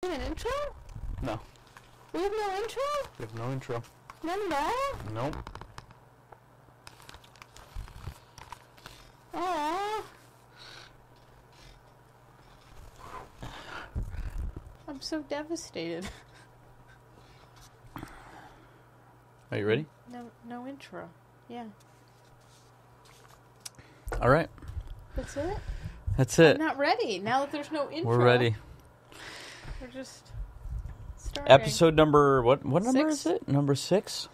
An intro? No. We have no intro? We have no intro. None at all? Nope. Aww. I'm so devastated. Are you ready? No intro. Yeah. All right. That's it? That's it. I'm not ready. Now that there's no intro. We're ready. We're just starting. Episode number, what number 6? is it? Number 6?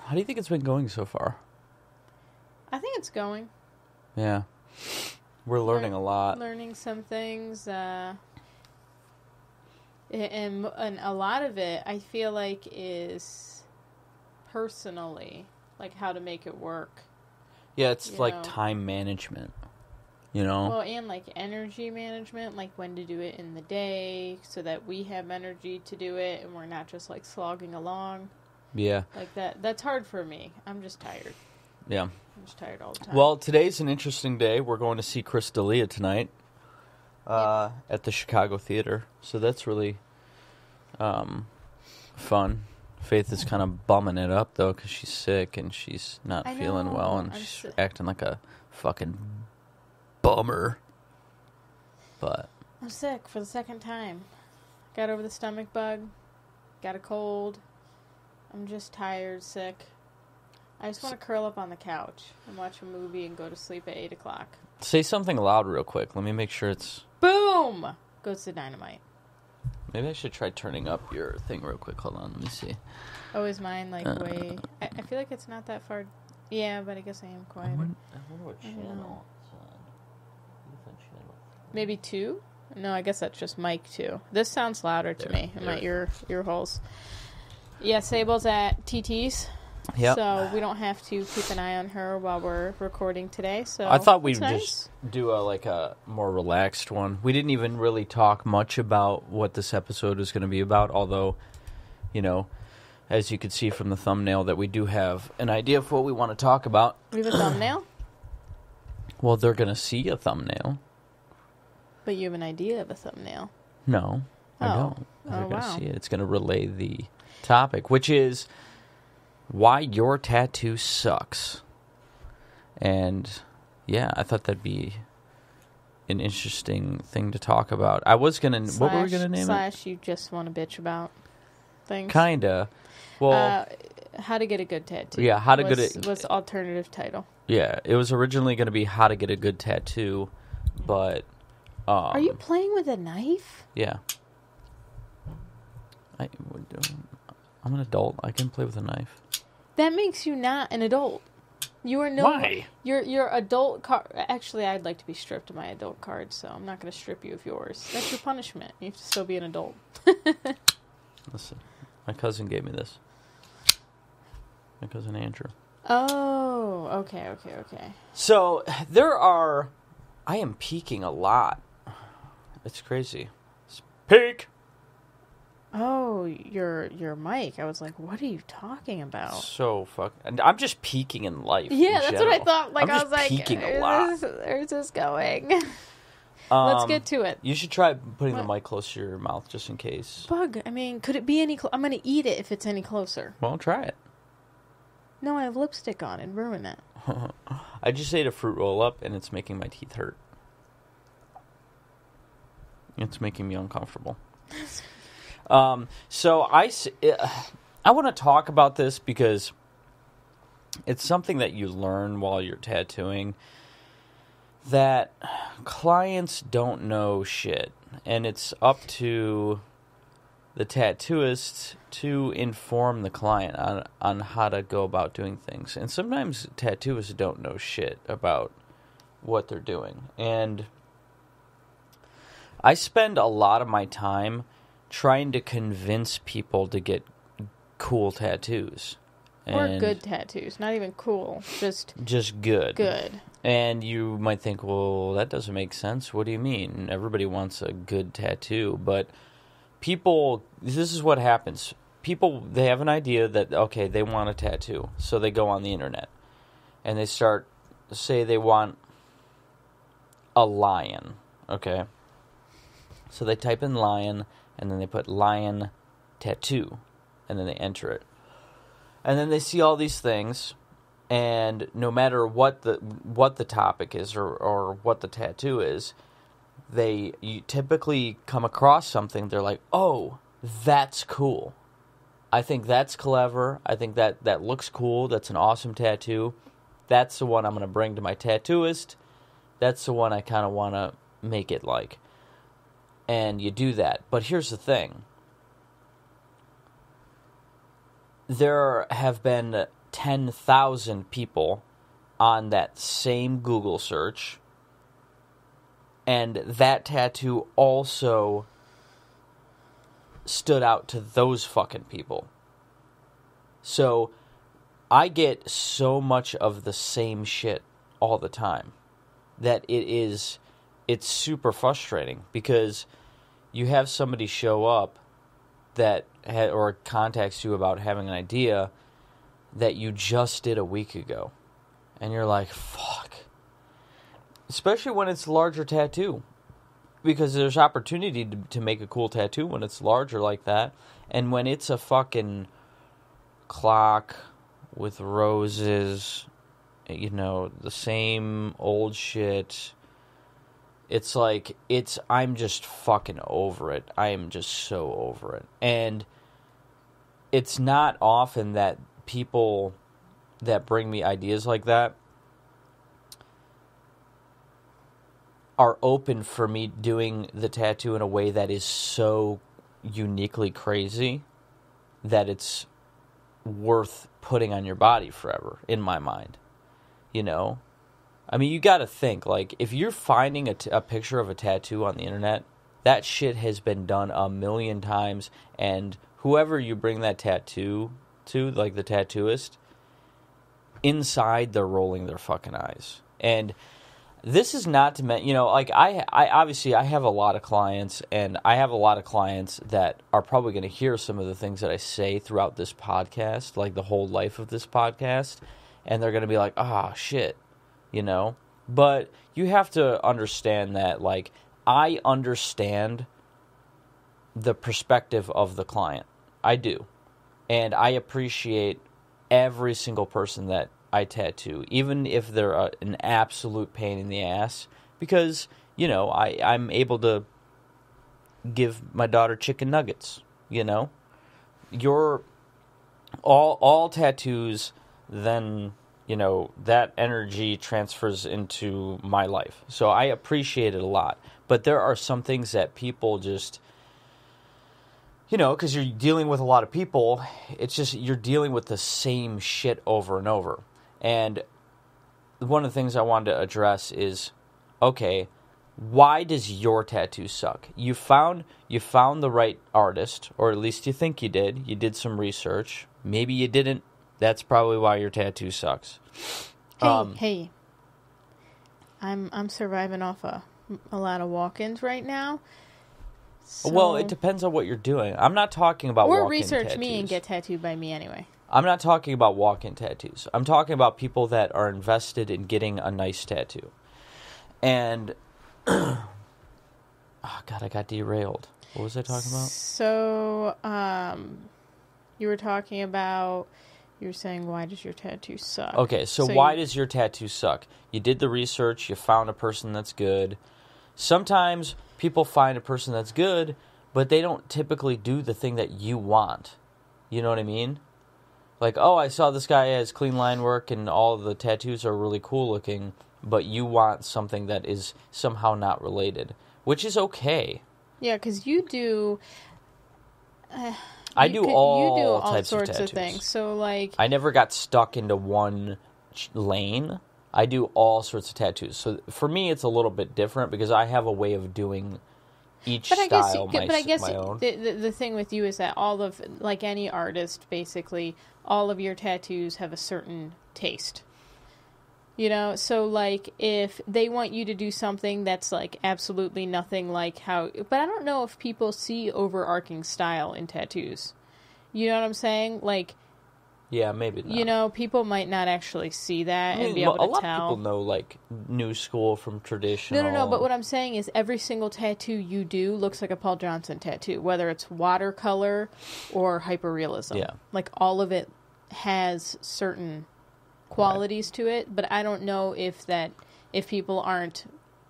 How do you think it's been going so far? I think it's going. Yeah. We're learning a lot. Learning some things. And a lot of it, I feel like, is personally, like how to make it work. Yeah, it's You like know. time management. You know? Well, and like energy management, like when to do it in the day so that we have energy to do it and we're not just like slogging along. Yeah. Like that. That's hard for me. I'm just tired. Yeah. I'm just tired all the time. Well, today's an interesting day. We're going to see Chris D'Elia tonight at the Chicago Theater. So that's really fun. Faith is kind of bumming it up, though, because she's sick and she's not feeling well. And she's acting like a fucking bummer. But I'm sick for the second time. Got over the stomach bug. Got a cold. I'm just tired, sick. I just want to curl up on the couch and watch a movie and go to sleep at 8 o'clock. say something loud real quick. Let me make sure it's... Boom! Goes to dynamite. Maybe I should try turning up your thing real quick. Hold on, let me see. Oh, is mine like way... I feel like it's not that far... Yeah, but I guess I am I quieter. wonder what I don't know. channel it's on. Different channel. Maybe 2? No, I guess that's just mic 2. This sounds louder to me in my ear holes. Yeah, Sable's at TT's. Yep. So we don't have to keep an eye on her while we're recording today. So I thought we'd it's nice. just do a more relaxed one. We didn't even really talk much about what this episode is going to be about, although, you know, as you could see from the thumbnail, that we do have an idea of what we want to talk about. We have a thumbnail? Well, they're going to see a thumbnail. But you have an idea of a thumbnail. No, I Oh. don't. They're Oh, going to wow. see it. It's going to relay the topic, which is why your tattoo sucks. And yeah, I thought that'd be an interesting thing to talk about. I was going to... What were we going to name it? You just want to bitch about things. Kinda. Well... How to get a good tattoo. Yeah, how to get it... Was the alternative title. Yeah, it was originally going to be how to get a good tattoo, but... Are you playing with a knife? Yeah. I'm an adult. I can play with a knife. That makes you not an adult. You are no... Why? Your adult card... Actually, I'd like to be stripped of my adult card, so I'm not going to strip you of yours. That's your punishment. You have to still be an adult. Listen, my cousin gave me this. My cousin Andrew. Oh, okay. So, I am peaking a lot. It's crazy. Peak! Oh, your mic. I was like, what are you talking about? So I'm just peaking in life. Yeah, in that's general. what I thought. Like, I'm just I was like, peaking a lot. Where's this going? Let's get to it. You should try putting the mic closer to your mouth just in case. Bug. I mean, could it be any... I'm going to eat it if it's any closer. Well, try it. No, I have lipstick on and ruin it. I just ate a fruit roll-up, and it's making my teeth hurt. It's making me uncomfortable. So I want to talk about this because it's something that you learn while you're tattooing, that clients don't know shit, and it's up to the tattooist to inform the client on how to go about doing things. And sometimes tattooists don't know shit about what they're doing. And I spend a lot of my time trying to convince people to get cool tattoos. Or good tattoos. Not even cool. Just good. Good. And you might think, well, that doesn't make sense. What do you mean? Everybody wants a good tattoo. But people, this is what happens. People, they have an idea that, okay, they want a tattoo. So they go on the internet. And they say they want a lion. Okay? So they type in lion, and then they put lion tattoo, and then they enter it. And then they see all these things, and no matter what the topic is or what the tattoo is, you typically come across something, they're like, oh, that's cool. I think that's clever. I think that looks cool. That's an awesome tattoo. That's the one I'm going to bring to my tattooist. That's the one I kind of want to make it like. And you do that. But here's the thing. There have been 10,000 people on that same Google search, and that tattoo also stood out to those fucking people. So I get so much of the same shit all the time that it's super frustrating, because you have somebody show up that or contacts you about having an idea that you just did a week ago, and you're like, fuck. Especially when it's a larger tattoo, because there's opportunity to make a cool tattoo when it's larger like that. And when it's a fucking clock with roses, the same old shit, it's like, I'm just fucking over it. I am just so over it. And it's not often that people that bring me ideas like that are open for me doing the tattoo in a way that is so uniquely crazy that it's worth putting on your body forever, in my mind. I mean, you gotta think, like, if you're finding a picture of a tattoo on the internet, that shit has been done a million times, and whoever you bring that tattoo to, like the tattooist, inside they're rolling their fucking eyes. And this is not to mention, I obviously I have a lot of clients, and I have a lot of clients that are probably going to hear some of the things that I say throughout this podcast, like the whole life of this podcast, and they're going to be like, oh, shit, But you have to understand that, like, I understand the perspective of the client. I do. And I appreciate every single person that I tattoo, even if they're an absolute pain in the ass, because, I'm able to give my daughter chicken nuggets, Your all tattoos, then, that energy transfers into my life. So I appreciate it a lot. But there are some things that people just, because you're dealing with a lot of people, it's just you're dealing with the same shit over and over. And one of the things I wanted to address is, okay, why does your tattoo suck? You found the right artist, or at least you think you did. You did some research. Maybe you didn't. That's probably why your tattoo sucks. Hey. I'm surviving off a lot of walk-ins right now. So... Well, it depends on what you're doing. I'm not talking about walk-in tattoos. Or research me and get tattooed by me anyway. I'm not talking about walk-in tattoos. I'm talking about people that are invested in getting a nice tattoo. And, oh God, I got derailed. What was I talking about? So, you were talking about, you were saying, why does your tattoo suck? Okay, so why does your tattoo suck? You did the research, you found a person that's good. Sometimes people find a person that's good, but they don't typically do the thing that you want. You know what I mean? Like, oh, I saw this guy has clean line work and all of the tattoos are really cool looking, but you want something that is somehow not related, which is okay. Yeah, because you do... I do all types sorts of tattoos. Things. So, like... I never got stuck into one lane. I do all sorts of tattoos. So, for me, it's a little bit different because I have a way of doing each style my own. The thing with you is that all of, like any artist, basically, all of your tattoos have a certain taste. So, like, if they want you to do something that's, like, absolutely nothing like how... But I don't know if people see overarching style in tattoos. You know what I'm saying? Like, Yeah, maybe not. You know, people might not actually see that I mean, and be able to a lot tell. of people know, like, new school from traditional. No, but what I'm saying is every single tattoo you do looks like a Paul Johnson tattoo, whether it's watercolor or hyperrealism. Yeah. Like, all of it has certain qualities to it, but I don't know if people aren't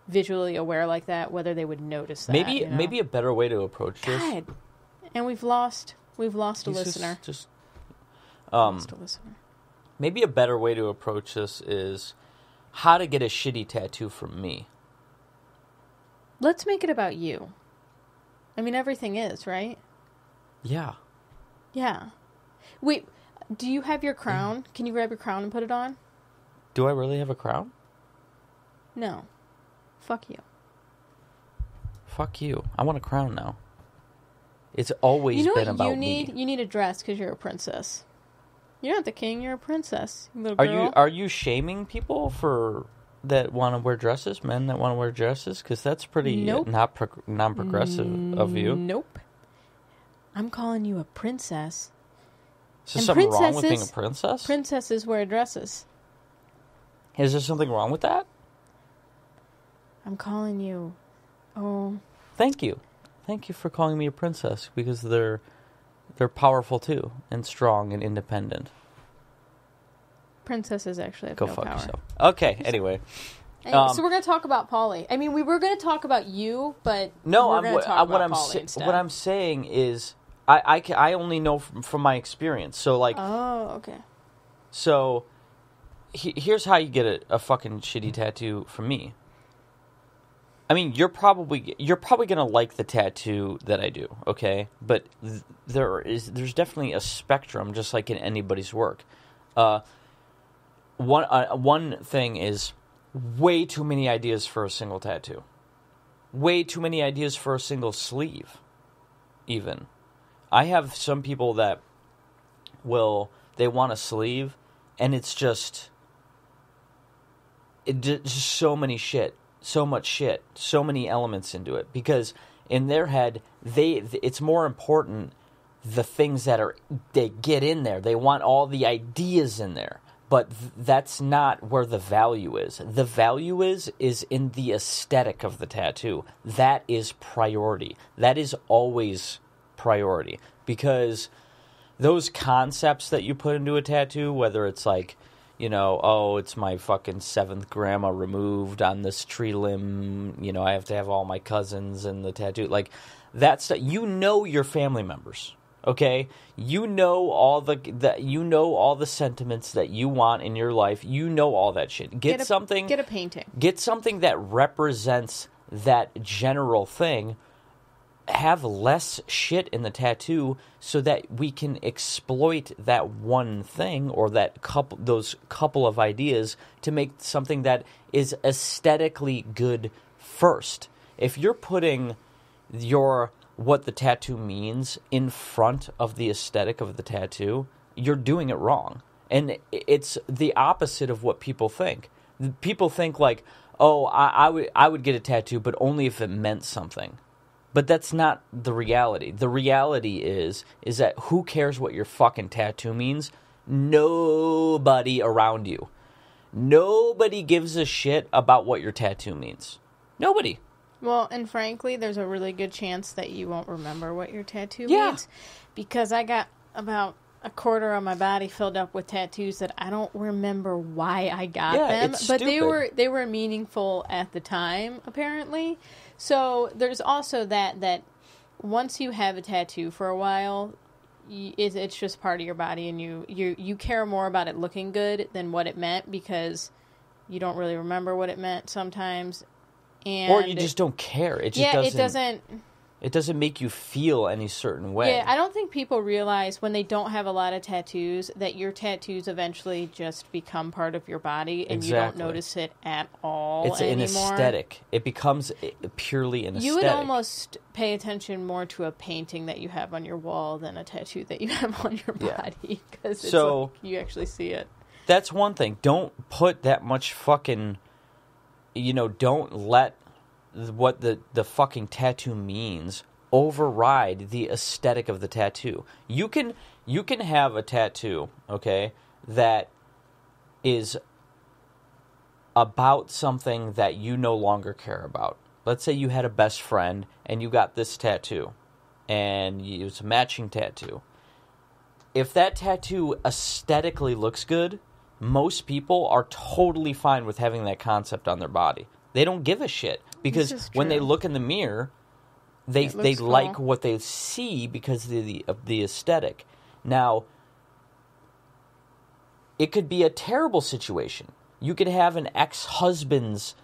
visually aware like that, whether they would notice that. Maybe you know? maybe a better way to approach this. God. And we've lost a listener. Lost a listener. Maybe a better way to approach this is how to get a shitty tattoo from me. Let's make it about you. I mean, everything is, right? Yeah. Yeah. Wait, do you have your crown? Can you grab your crown and put it on? Do I really have a crown? No. Fuck you. Fuck you. I want a crown now. It's always been about me. You need a dress because you're a princess. You're not the king. You're a princess, little Are girl. are you shaming people for that want to wear dresses? Men that want to wear dresses? Because that's pretty Nope. non-progressive of you. Nope. I'm calling you a princess. Is there And something wrong with being a princess? Princesses wear dresses. Is there something wrong with that? I'm calling you. Oh. Thank you. Thank you for calling me a princess, because they're powerful too, and strong and independent. Princesses actually have Go no fuck power. yourself. Okay, anyway. Anyway, so we're going to talk about Polly. I mean, we were going to talk about you, but No, we're going to talk about Polly instead. what I'm saying is I only know from my experience. So, like... Oh, okay. So, here's how you get a fucking shitty tattoo from me. I mean, you're probably gonna like the tattoo that I do, okay? But there's definitely a spectrum, just like in anybody's work. One thing is way too many ideas for a single tattoo. Way too many ideas for a single sleeve, even. I have some people that they want a sleeve, and it's just so much shit, so many elements into it, because in their head, it's more important the things they get in there. They want all the ideas in there, but that's not where the value is. The value is in the aesthetic of the tattoo. That is priority. That is always priority, because those concepts that you put into a tattoo, whether it's like, you know, oh, it's my fucking 7th grandma removed on this tree limb. You know, I have to have all my cousins in the tattoo. Like, that's you know your family members, okay? You know all the sentiments that you want in your life. You know all that shit. Get a painting. Get something that represents that general thing. Have less shit in the tattoo so that we can exploit that one thing or those couple of ideas to make something that is aesthetically good first. If you're putting what the tattoo means in front of the aesthetic of the tattoo, you're doing it wrong. And it's the opposite of what people think. People think like, oh, I would get a tattoo, but only if it meant something. But that's not the reality. The reality is that who cares what your fucking tattoo means? Nobody around you. Nobody gives a shit about what your tattoo means. Nobody. Well, and frankly, there's a really good chance that you won't remember what your tattoo means. Because I got about a quarter of my body filled up with tattoos that I don't remember why I got them. It's but stupid. they were meaningful at the time, apparently. So there's also that once you have a tattoo for a while, it's just part of your body, and you care more about it looking good than what it meant, because you don't really remember what it meant sometimes. And or you just don't care. It doesn't. It doesn't make you feel any certain way. Yeah, I don't think people realize when they don't have a lot of tattoos that your tattoos eventually just become part of your body, and you don't notice it at all It's anymore. an aesthetic. It becomes purely an aesthetic. You would almost pay attention more to a painting that you have on your wall than a tattoo that you have on your body, because it's like you actually see it. That's one thing. Don't put that much fucking... don't let what the fucking tattoo means override the aesthetic of the tattoo. You can you can have a tattoo, okay, that is about something that you no longer care about. Let's say you had a best friend and you got this tattoo, and it was a matching tattoo. If that tattoo aesthetically looks good, most people are totally fine with having that concept on their body. They don't give a shit because when they look in the mirror, they cool. like what they see because of the aesthetic. Now, it could be a terrible situation. You could have an ex-husband's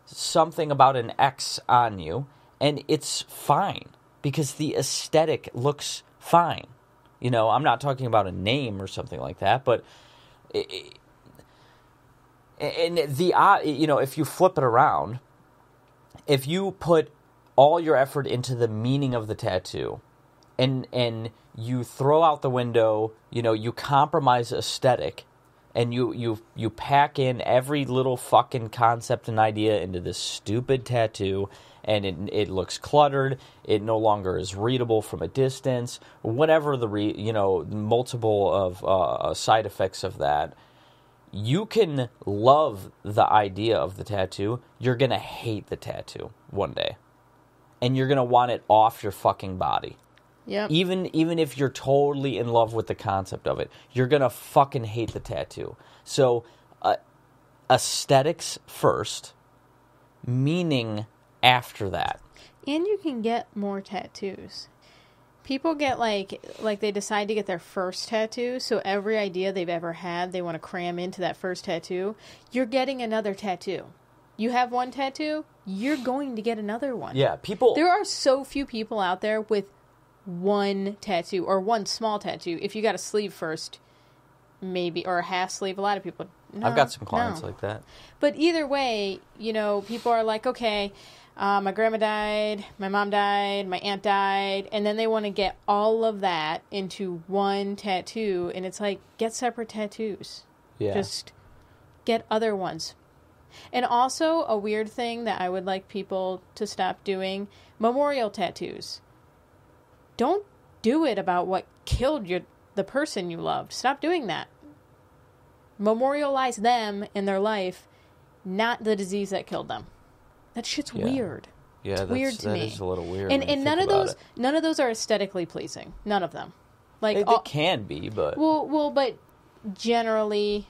something about an ex on you, and it's fine because the aesthetic looks fine. You know, I'm not talking about a name or something like that, but if you flip it around, if you put all your effort into the meaning of the tattoo, and you throw out the window, you compromise aesthetic, and you pack in every little fucking concept and idea into this stupid tattoo, and it looks cluttered, it no longer is readable from a distance, whatever the multiple of side effects of that. You can love the idea of the tattoo, you're going to hate the tattoo one day. And you're going to want it off your fucking body. Yep. Even if you're totally in love with the concept of it, you're going to fucking hate the tattoo. So, aesthetics first, meaning after that. And you can get more tattoos. People get like they decide to get their first tattoo, so every idea they've ever had, they want to cram into that first tattoo. You're getting another tattoo. You have one tattoo, you're going to get another one. Yeah, There are so few people out there with one tattoo or one small tattoo. If you got a sleeve first, maybe, or a half sleeve, a lot of people. No, I've got some clients like that. But either way, people are like, okay, my grandma died, my mom died, my aunt died, and then they want to get all of that into one tattoo, and it's like, get separate tattoos. Yeah. Just get other ones. And also, a weird thing that I would like people to stop doing, memorial tattoos. Don't do it about what killed the person you loved. Stop doing that. Memorialize them in their life, not the disease that killed them. That shit's weird. Yeah, it's weird to me. That is a little weird. And none of those are aesthetically pleasing. None of them. Like they can be, but but generally,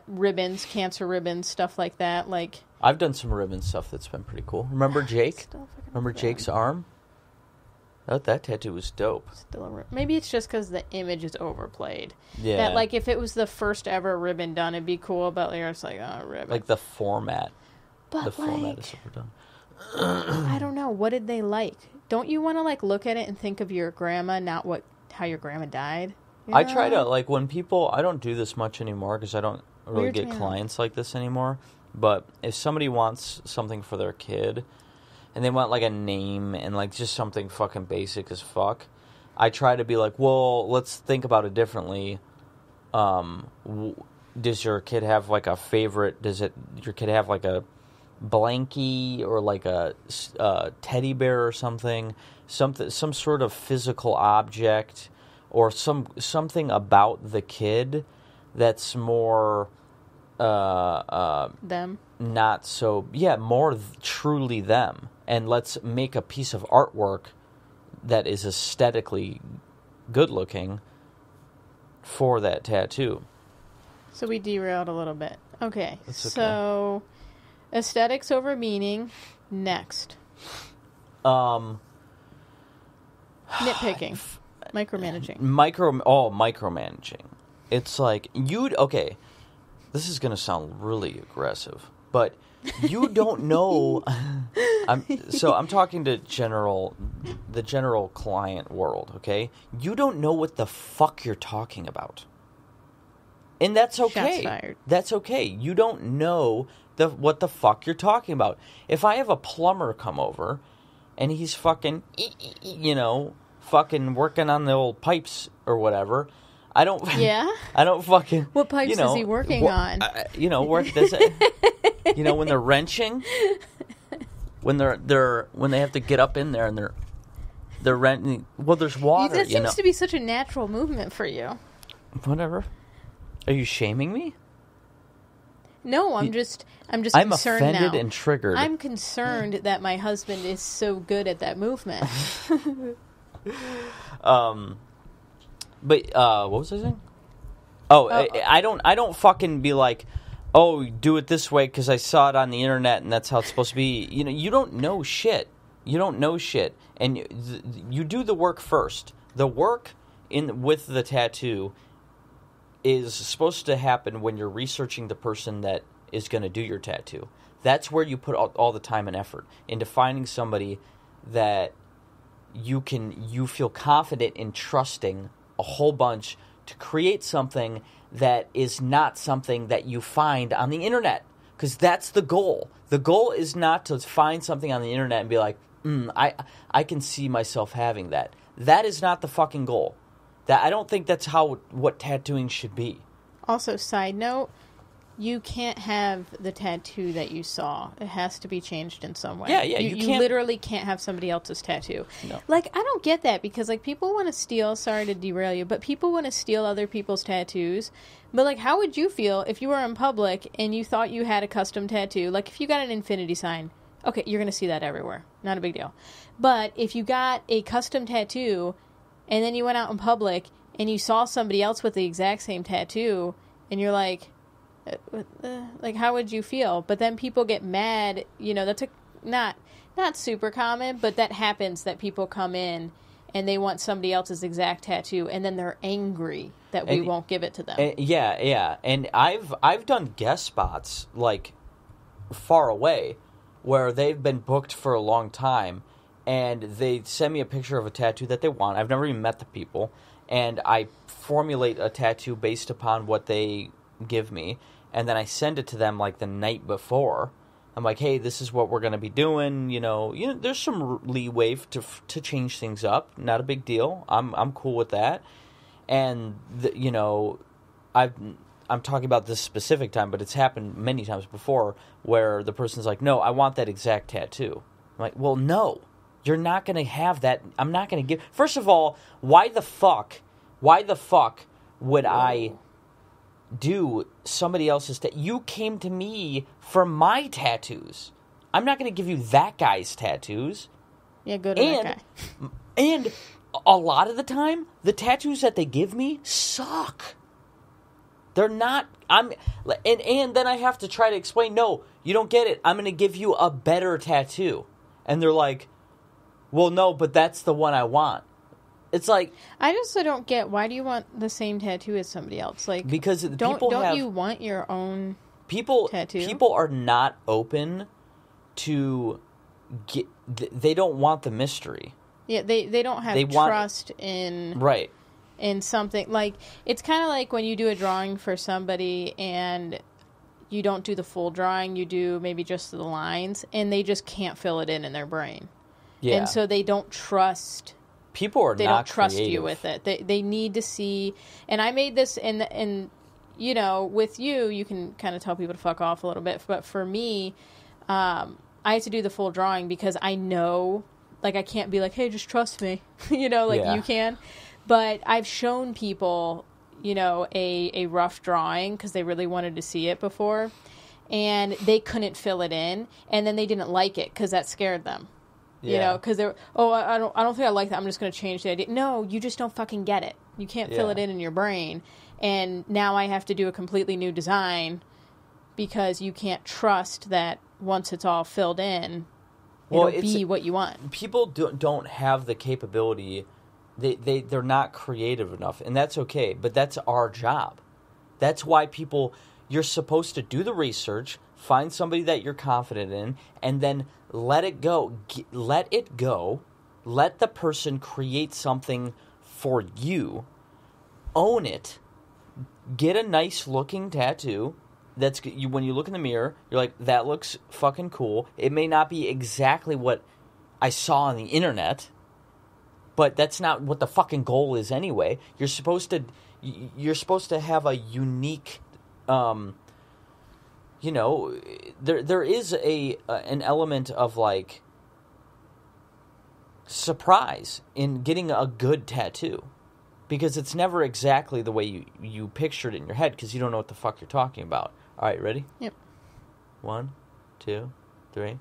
ribbons, cancer ribbons, stuff like that. Like I've done some ribbon stuff that's been pretty cool. Remember Jake? Remember Jake's arm? That tattoo was dope. Maybe it's just because the image is overplayed. Yeah. That, like, if it was the first ever ribbon done, it'd be cool, but later it's like, oh, ribbon. Like the format. But, format is super dumb. I don't know. What did they like? Don't you want to, look at it and think of your grandma, not how your grandma died? I try to, when people... I don't do this much anymore because I don't really get clients like this anymore. But if somebody wants something for their kid... and they want, a name and, just something fucking basic as fuck, I try to be like, well, let's think about it differently. Does your kid have, a favorite? Your kid have, a blankie or, a teddy bear or something? Some sort of physical object or something about the kid that's more... them? Not so... Yeah, more truly them. And let's make a piece of artwork that is aesthetically good-looking for that tattoo. So we derailed a little bit. Okay, so aesthetics over meaning. Next. Nitpicking. Micromanaging. Micromanaging. It's like, okay, this is going to sound really aggressive, but... You don't know. I'm talking to the general client world, okay? You don't know what the fuck you're talking about. And that's okay. Shots fired. That's okay. You don't know what the fuck you're talking about. If I have a plumber come over and he's fucking working on the old pipes or whatever, I don't... Yeah? I don't fucking... What pipes is he working on? Work this... when they're wrenching, when they have to get up in there and They're renting. Well, there's water. That seems to be such a natural movement for you. Whatever. Are you shaming me? No, I'm just I'm concerned offended now. and triggered. I'm concerned that my husband is so good at that movement. But what was I saying? Oh, I don't fucking be like, oh, do it this way because I saw it on the internet and that's how it's supposed to be. You know, you don't know shit. You don't know shit, and you do the work first. The work with the tattoo is supposed to happen when you're researching the person that is going to do your tattoo. That's where you put all the time and effort into finding somebody that you feel confident in trusting a whole bunch to create something that is not something that you find on the internet. Because that's the goal. The goal is not to find something on the internet and be like, I can see myself having that. That is not the fucking goal. I don't think that's what tattooing should be. Also, side note, you can't have the tattoo that you saw. It has to be changed in some way. Yeah, you literally can't have somebody else's tattoo. No. Like, I don't get that because, like, people want to steal, sorry to derail you, but people want to steal other people's tattoos. But, like, how would you feel if you were in public and you thought you had a custom tattoo? Like, if you got an infinity sign, okay, you're going to see that everywhere. Not a big deal. But if you got a custom tattoo and then you went out in public and you saw somebody else with the exact same tattoo and you're like, how would you feel? But then people get mad. You know, that's not super common, but that happens, that people come in and they want somebody else's exact tattoo, and then they're angry that we won't give it to them. Yeah. And I've done guest spots, like, far away, where they've been booked for a long time, and they send me a picture of a tattoo that they want. I've never even met the people, and I formulate a tattoo based upon what they give me, and then I send it to them like the night before. I'm like, hey, this is what we're going to be doing. You know, there's some leeway to change things up. Not a big deal. I'm cool with that. And I'm talking about this specific time, but it's happened many times before where the person's like, no, I want that exact tattoo. I'm like, well, no, you're not going to have that. I'm not going to give. First of all, why the fuck would I do somebody else's you came to me for my tattoos. I'm not going to give you that guy's tattoos. Yeah, go to that guy. And a lot of the time, the tattoos that they give me suck. They're not. And then I have to try to explain. No, you don't get it. I'm going to give you a better tattoo, and they're like, "Well, no, but that's the one I want." It's like, I just don't get, why do you want the same tattoo as somebody else? Like, because don't you want your own tattoo? People are not open to they don't want the mystery. Yeah, they don't have trust in right. In something. Like, it's kind of like when you do a drawing for somebody and you don't do the full drawing, you do maybe just the lines, and they just can't fill it in their brain. Yeah. And so they don't trust. They don't trust creative. You with it. They need to see. And I made this, and you know, with you can kind of tell people to fuck off a little bit. But for me, I had to do the full drawing because I know, like, I can't be like, hey, just trust me, you know, like you can. But I've shown people, you know, a rough drawing because they really wanted to see it before, and they couldn't fill it in, and then they didn't like it because that scared them. You know, because they're, I don't think I like that. I'm just going to change the idea. No, you just don't fucking get it. You can't fill it in your brain. And now I have to do a completely new design because you can't trust that once it's all filled in, it'll be what you want. People don't have the capability. They're not creative enough, and that's okay. But that's our job. That's why you're supposed to do the research, find somebody that you're confident in, and then let it go. Let it go. Let the person create something for you. Own it. Get a nice looking tattoo. When you look in the mirror, you're like, that looks fucking cool. It may not be exactly what I saw on the internet, but that's not what the fucking goal is anyway. You're supposed to have a unique, you know, there is an element of, like, surprise in getting a good tattoo. Because it's never exactly the way you pictured it in your head, because you don't know what the fuck you're talking about. All right, ready? Yep. 1, 2, 3.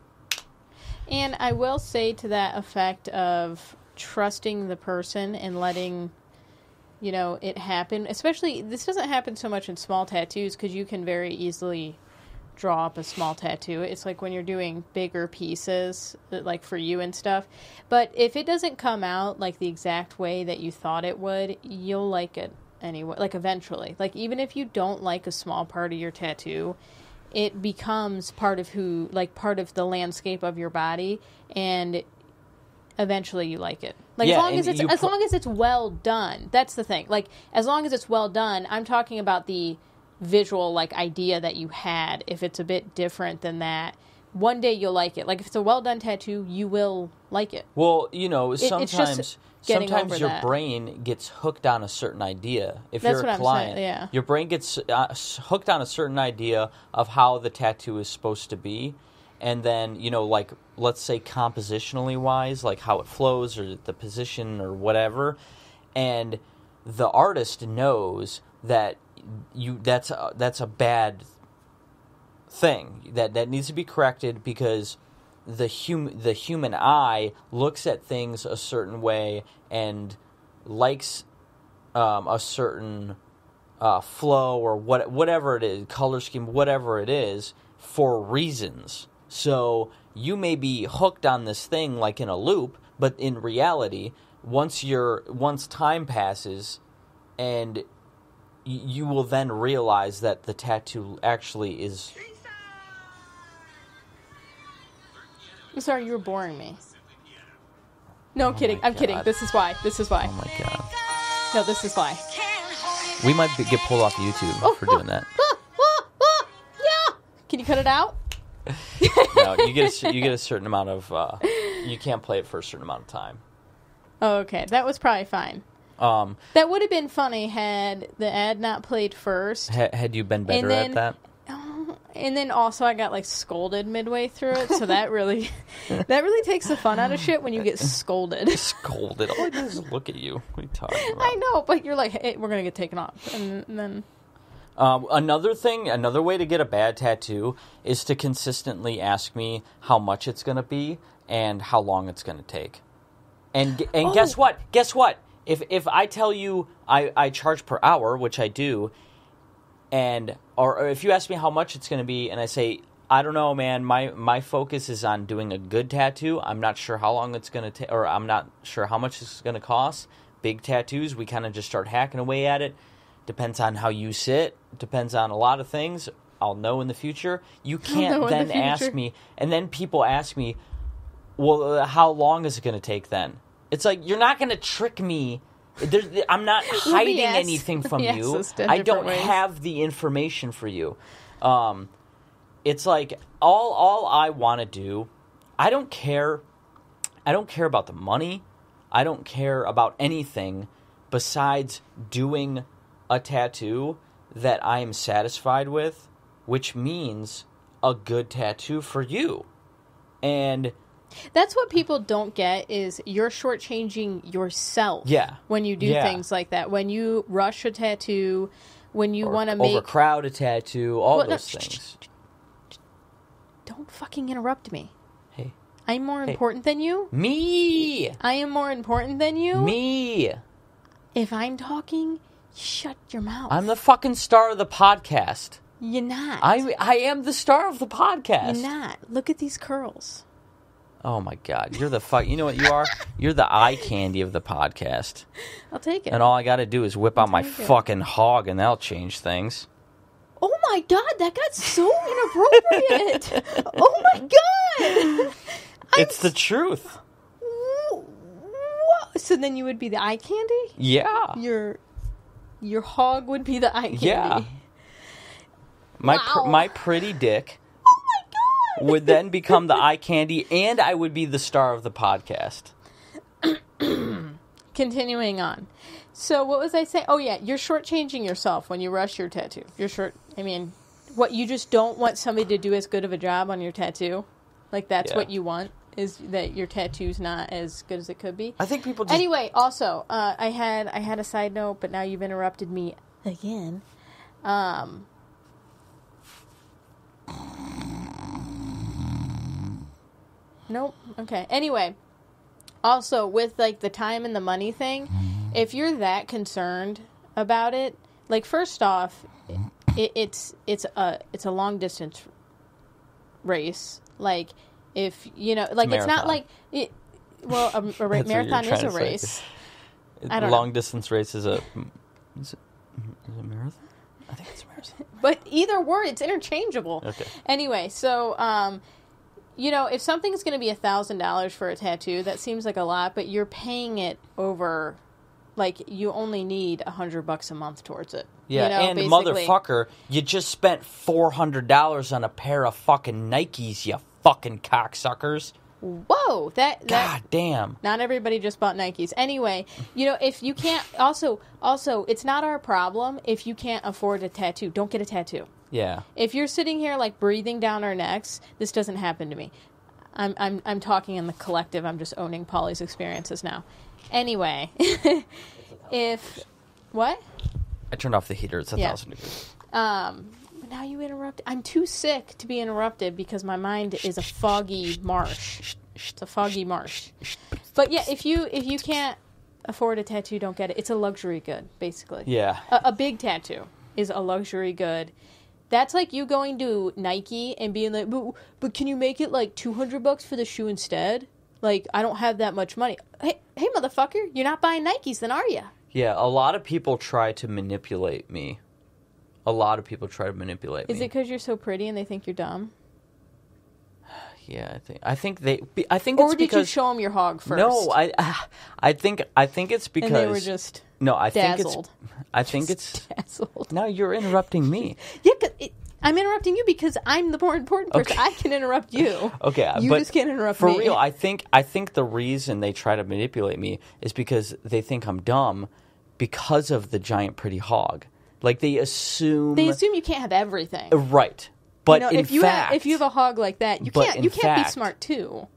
And I will say to that effect of trusting the person and letting, it happen. Especially, this doesn't happen so much in small tattoos because you can very easily draw up a small tattoo. It's like when you're doing bigger pieces, like for you and stuff. But if it doesn't come out like the exact way that you thought it would, you'll like it anyway. Like eventually. Like even if you don't like a small part of your tattoo, it becomes part of part of the landscape of your body, and eventually you like it. Like as long as it's well done. That's the thing. Like as long as it's well done, I'm talking about the visual like idea that you had. If it's a bit different than that, one day you'll like it. Like if it's a well done tattoo, you will like it. Well, sometimes your brain gets hooked on a certain idea. If That's you're a client, your brain gets hooked on a certain idea of how the tattoo is supposed to be, and then like let's say compositionally wise, like how it flows or the position or whatever, and the artist knows that that's a bad thing that needs to be corrected, because the human eye looks at things a certain way and likes a certain flow or whatever it is, color scheme, whatever it is, for reasons. So you may be hooked on this thing like in a loop, but in reality, once time passes, and you will then realize that the tattoo actually is... I'm sorry, you were boring me. No, I'm kidding. I'm kidding. This is why. Oh my god. No, this is why. We might get pulled off YouTube for doing that. Yeah. Can you cut it out? No, you get a certain amount of... you can't play it for a certain amount of time. Oh, okay. That was probably fine. That would have been funny had the ad not played first. Had you been better at that? And then also I got scolded midway through it, so that really takes the fun out of shit when you get scolded. Scolded? All I do is look at you. What are you talking about? I know, but you're like, hey, we're gonna get taken off, and then. Another way to get a bad tattoo is to consistently ask me how much it's gonna be and how long it's gonna take. And guess what? If I tell you I charge per hour, which I do, or if you ask me how much it's going to be, and I say, I don't know, man, my focus is on doing a good tattoo. I'm not sure how long it's going to take, or I'm not sure how much it's going to cost. Big tattoos, we kind of just start hacking away at it. Depends on how you sit. Depends on a lot of things. I'll know in the future. You can't then ask me, and then people ask me, well, how long is it going to take then? It's like, you're not going to trick me. I'm not hiding anything from you. I don't have the information for you. It's like, all I want to do, I don't care about the money. I don't care about anything besides doing a tattoo that I am satisfied with, which means a good tattoo for you. And that's what people don't get, is you're shortchanging yourself when you do things like that. When you rush a tattoo, when you want to overcrowd a tattoo, those things. Don't fucking interrupt me. Hey. I'm more important than you? Me! I am more important than you? Me! If I'm talking, shut your mouth. I'm the fucking star of the podcast. You're not. I am the star of the podcast. You're not. Look at these curls. Oh my god, you're the fuck. You know what you are? You're the eye candy of the podcast. I'll take it. And all I got to do is whip out my fucking hog, and that'll change things. Oh my god, that got so inappropriate. Oh my god. It's the truth. What? So then you would be the eye candy? Yeah. Your hog would be the eye candy. Yeah. My pretty dick would then become the eye candy, and I would be the star of the podcast. Continuing on. So what was I saying? Oh, yeah, you're shortchanging yourself when you rush your tattoo. What, you just don't want somebody to do as good of a job on your tattoo? Like, that's what you want? is that your tattoo's not as good as it could be. I think people just... Anyway, also, I had a side note, but now you've interrupted me again. Nope. Okay. Anyway, also with like the time and the money thing, if you're that concerned about it, like first off, it's a long distance race. Like if you know, like it's not like it. Well, a marathon is a race. I don't know. Long distance race is a marathon? I think it's a marathon. But either word, it's interchangeable. Okay. Anyway, so you know, if something's going to be $1,000 for a tattoo, that seems like a lot, but you're paying it over, like, you only need $100 a month towards it. Yeah, you know, and basically, motherfucker, you just spent $400 on a pair of fucking Nikes, you fucking cocksuckers. Whoa, that God damn. Not everybody just bought Nikes. Anyway, you know, if you can't, also, it's not our problem if you can't afford a tattoo. Don't get a tattoo. Yeah. If you're sitting here like breathing down our necks, this doesn't happen to me. I'm talking in the collective. I'm just owning Polly's experiences now. Anyway, what? I turned off the heater. It's 1,000 degrees. But now you interrupt. I'm too sick to be interrupted because my mind is a foggy marsh. It's a foggy marsh. But yeah, if you can't afford a tattoo, don't get it. It's a luxury good, basically. Yeah. A big tattoo is a luxury good. That's like you going to Nike and being like, but can you make it like $200 for the shoe instead? Like, I don't have that much money. Hey, motherfucker, you're not buying Nikes then, are you? Yeah, a lot of people try to manipulate me. Is it because you're so pretty and they think you're dumb? Yeah, I think it's because... Or did you show them your hog first? No, I think it's because... And they were just dazzled. I think it's... Dazzled. Now you're interrupting me. Yeah, I'm interrupting you because I'm the more important person. Okay. I can interrupt you. Okay, you just can't interrupt me. For real, I think the reason they try to manipulate me is because they think I'm dumb because of the giant pretty hog. Like they assume you can't have everything. Right. But you know, if you have a hog like that, you can't be smart too.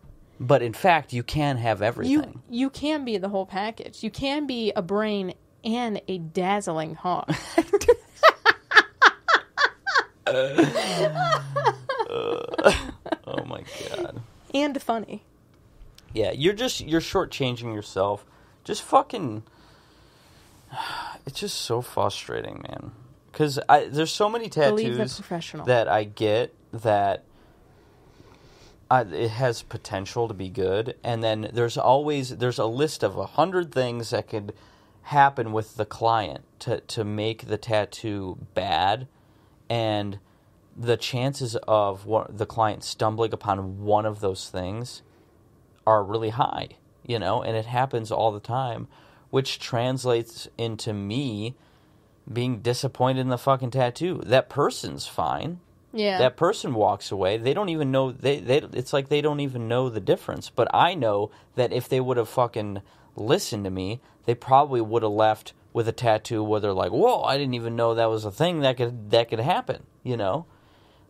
But in fact, you can have everything. You can be the whole package. You can be a brain and a dazzling hog. Oh my god. And funny. Yeah, you're shortchanging yourself. Just fucking... It's just so frustrating, man. Because there's so many tattoos that I get that it has potential to be good, and then there's a list of 100 things that could happen with the client to make the tattoo bad, and the chances of the client stumbling upon one of those things are really high, you know, and it happens all the time, which translates into me being disappointed in the fucking tattoo. That person's fine. Yeah. That person walks away. They don't even know. It's like they don't even know the difference. But I know that if they would have fucking listened to me, they probably would have left with a tattoo where they're like, "Whoa, I didn't even know that was a thing that could happen." You know.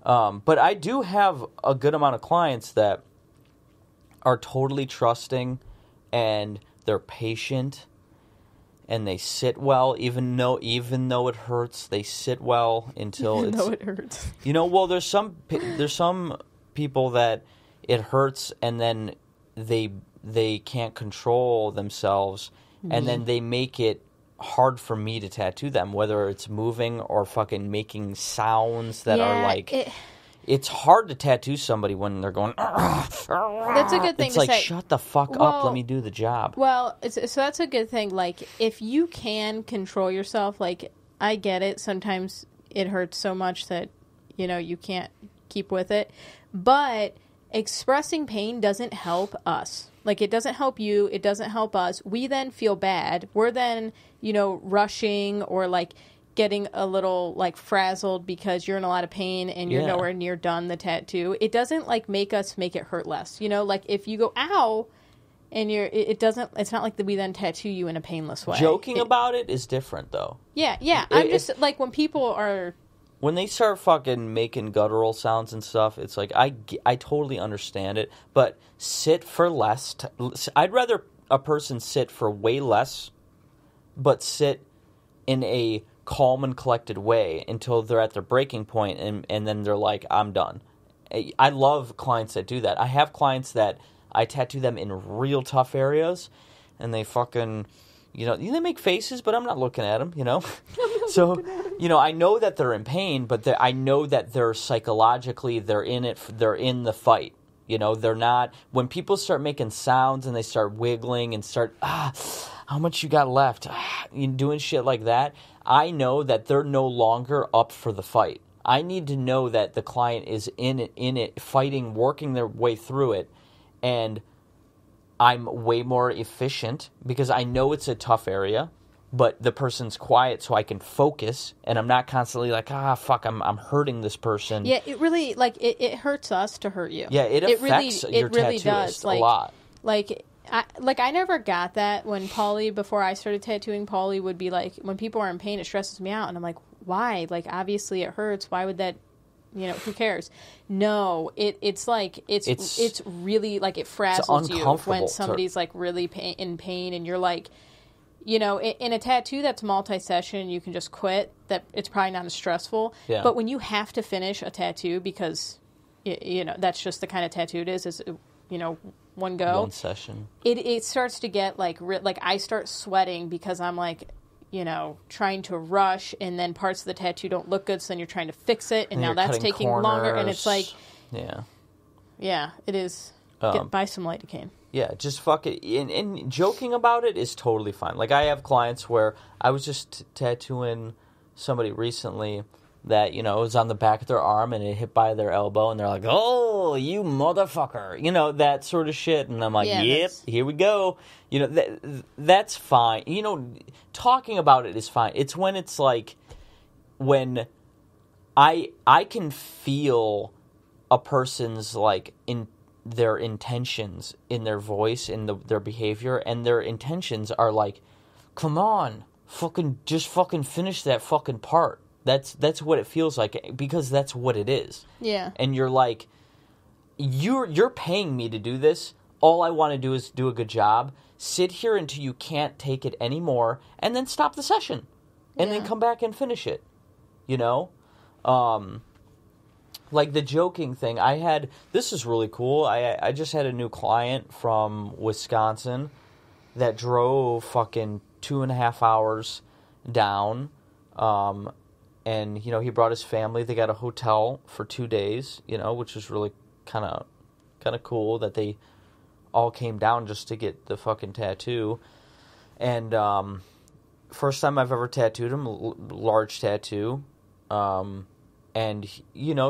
But I do have a good amount of clients that are totally trusting, and they're patient. And they sit well, even though it hurts. They sit well until even though it hurts. You know, well, there's some people that it hurts, and then they can't control themselves, and then they make it hard for me to tattoo them, whether it's moving or fucking making sounds that are like. It's hard to tattoo somebody when they're going... That's a good thing it's to like, say. Shut the fuck up, let me do the job. Well, so that's a good thing. Like, if you can control yourself, like, I get it. Sometimes it hurts so much that, you know, you can't keep with it. But expressing pain doesn't help us. Like, it doesn't help you. It doesn't help us. We then feel bad. We're then, you know, rushing or, like... getting a little like frazzled because you're in a lot of pain and you're nowhere near done the tattoo. It doesn't like make us make it hurt less. You know, like if you go ow and it's not like that we then tattoo you in a painless way. Joking about it is different though. Yeah. I'm just like when people are when they start fucking making guttural sounds and stuff, it's like I totally understand it, but sit for less. I'd rather a person sit for way less, but sit in a calm and collected way until they're at their breaking point, and then they're like, I'm done. I love clients that do that. I have clients that I tattoo them in real tough areas, and they fucking, they make faces, but I'm not looking at them, So, I know that they're in pain, but I know that they're psychologically, they're in it, they're in the fight. They're not, when people start making sounds and they start wiggling and start, how much you got left, doing shit like that, I know that they're no longer up for the fight. I need to know that the client is in it, fighting, working their way through it, and I'm way more efficient because I know it's a tough area, but the person's quiet so I can focus, and I'm not constantly like, fuck, I'm hurting this person. Yeah, it really, it hurts us to hurt you. Yeah, it affects your tattooist a lot. I never got that when Paulie, before I started tattooing, Paulie would be like, when people are in pain, it stresses me out. And I'm like, why? Like, obviously it hurts. Why would that, who cares? No, it's really, it frazzles you when somebody's, really in pain. And you're like, in a tattoo that's multi-session, you can just quit. That it's probably not as stressful. Yeah. But when you have to finish a tattoo because, that's just the kind of tattoo it is one go. One session. It starts to get I start sweating because I'm trying to rush, and then parts of the tattoo don't look good, so then you're trying to fix it, and now that's taking longer, and it's like, yeah, it is. Buy some lidocaine. Yeah, just fuck it. And joking about it is totally fine. I have clients where I was just tattooing somebody recently that, it was on the back of their arm and it hit by their elbow, and they're like, oh, you motherfucker, that sort of shit. And I'm like, yep, here we go. That's fine. Talking about it is fine. It's when it's when I can feel a person's in their intentions in their voice, in their behavior, and their intentions are come on, just finish that fucking part. That's what it feels like, because that's what it is. Yeah. And you're like, you're paying me to do this. All I want to do is do a good job. Sit here until you can't take it anymore, and then stop the session, and then come back and finish it. The joking thing. This is really cool. I just had a new client from Wisconsin that drove fucking 2.5 hours down. And, he brought his family. They got a hotel for 2 days, which was really kind of cool that they all came down just to get the fucking tattoo. And first time I've ever tattooed him, large tattoo. And,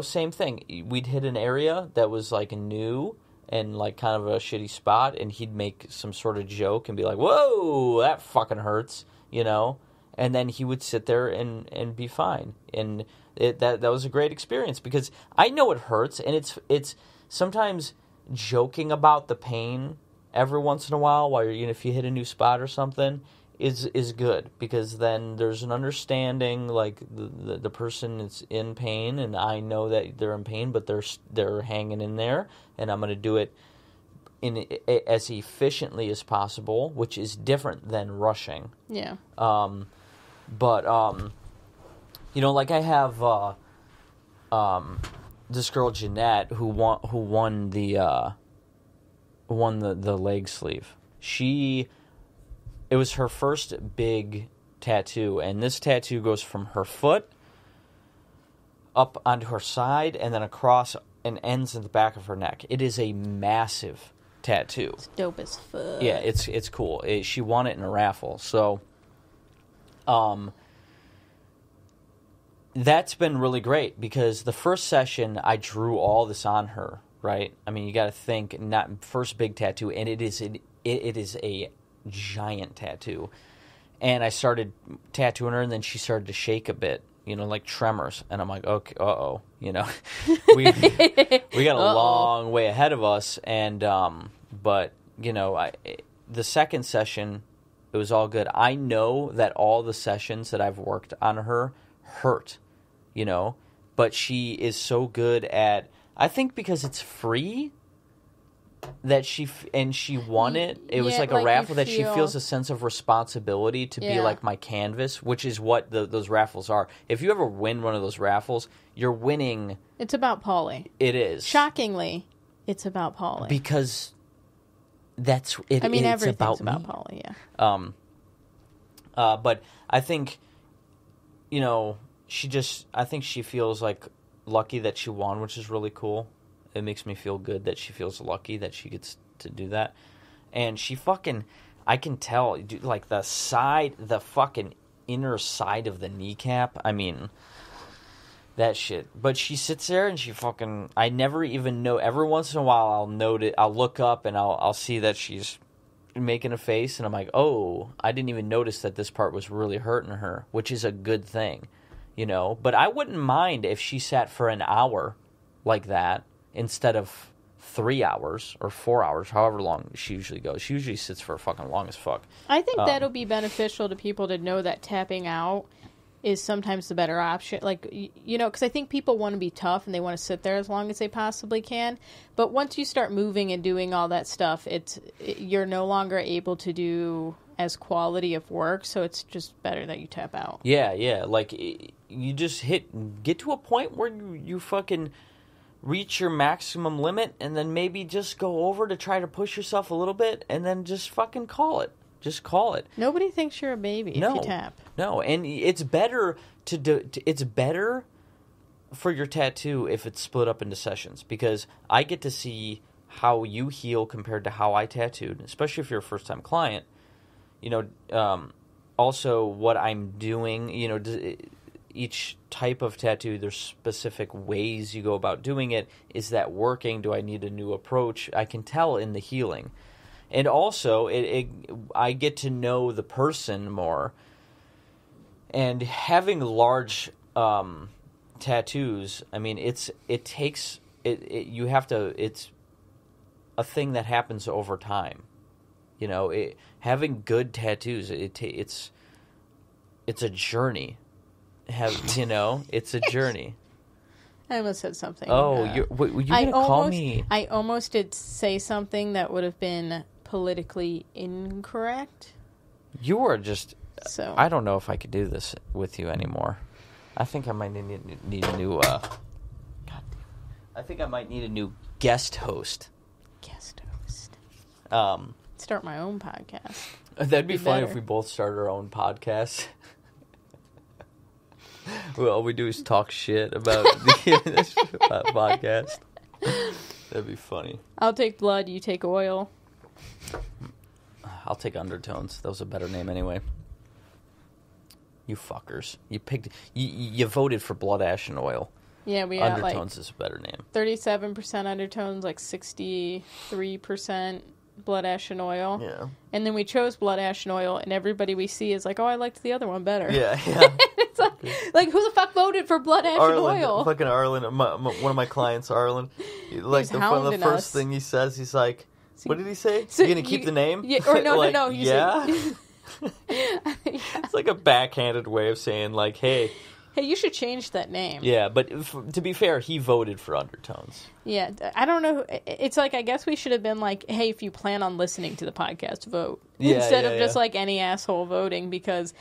same thing. We'd hit an area that was, new and, kind of a shitty spot, and he'd make some sort of joke and be like, whoa, that fucking hurts, And then he would sit there and be fine. And that was a great experience, because I know it hurts, and it's sometimes joking about the pain every once in a while you're, if you hit a new spot or something, is good, because then there's an understanding, the person is in pain, and I know that they're in pain, but they're hanging in there, and I'm going to do it in as efficiently as possible, which is different than rushing. Yeah. But I have this girl Jeanette who won the leg sleeve. It was her first big tattoo, and this tattoo goes from her foot up onto her side and then across and ends in the back of her neck. It is a massive tattoo. It's dope as fuck. Yeah, it's cool. She won it in a raffle, so that's been really great, because the first session I drew all this on her, right? I mean, you got to think, not first big tattoo, and it is a giant tattoo. And I started tattooing her, and then she started to shake a bit, like tremors. And I'm like, okay, we got a long way ahead of us. And but the second session, it was all good. I know that all the sessions that I've worked on her hurt. you know, but she is so good at, I think because it's free, that she won it. It was like a raffle that she feels a sense of responsibility to be like my canvas, which is what those raffles are. If you ever win one of those raffles, you're winning. It's about Polly. It is. Shockingly, it's about Polly. Because that's it. I mean, it's everything's about Polly, yeah. But I think, you know, I think she feels like lucky that she won, which is really cool. It makes me feel good that she feels lucky that she gets to do that. And she fucking, I can tell, like the fucking inner side of the kneecap. I mean, that shit. But she sits there and she fucking, I never even know. Every once in a while I'll look up and I'll see that she's making a face and I'm like, oh, I didn't even notice that this part was really hurting her, which is a good thing, you know. But I wouldn't mind if she sat for an hour like that instead of 3 hours or 4 hours, however long she usually goes. She usually sits for fucking long as fuck. I think that'll be beneficial to people to know that tapping out is sometimes the better option. Like, you know, because I think people want to be tough and they want to sit there as long as they possibly can. But once you start moving and doing all that stuff, you're no longer able to do as quality of work. So it's just better that you tap out. Yeah. Like, you just get to a point where you fucking reach your maximum limit and then maybe just go over to try to push yourself a little bit and then just fucking call it. Just call it. Nobody thinks you're a baby if you tap. No, and it's better it's better for your tattoo if it's split up into sessions, because I get to see how you heal compared to how I tattooed, especially if you're a first-time client. You know, also what I'm doing, you know, each type of tattoo, there's specific ways you go about doing it. Is that working? Do I need a new approach? I can tell in the healing. And also, I get to know the person more. And having large tattoos, I mean, it's a thing that happens over time. You know, having good tattoos, it's a journey. It's a journey. I almost said something. Oh, you're gonna call me? I almost did say something that would have been politically incorrect. You are just. So I don't know if I could do this with you anymore. I think I might need a new. I think I might need a new guest host. Start my own podcast. That'd be funny if we both started our own podcast. Well, all we do is talk shit about this podcast. That'd be funny. I'll take blood, you take oil. I'll take Undertones. That was a better name anyway. You fuckers. You voted for Blood, Ash, and Oil. Yeah, we got Undertones is a better name. 37% Undertones, like 63% Blood, Ash, and Oil. Yeah. And then we chose Blood, Ash, and Oil, and everybody we see is like, oh, I liked the other one better. Yeah. It's like, who the fuck voted for Blood, Ash, and Oil? Fucking Arlen, one of my clients, Arlen. Like the first thing he says, he's like, what did he say? So you gonna keep the name? Yeah, or no. Yeah. It's like a backhanded way of saying, like, hey, you should change that name. Yeah, but to be fair, he voted for Undertones. Yeah, I don't know. It's like, I guess we should have been like, hey, if you plan on listening to the podcast, vote. Instead of just like any asshole voting, because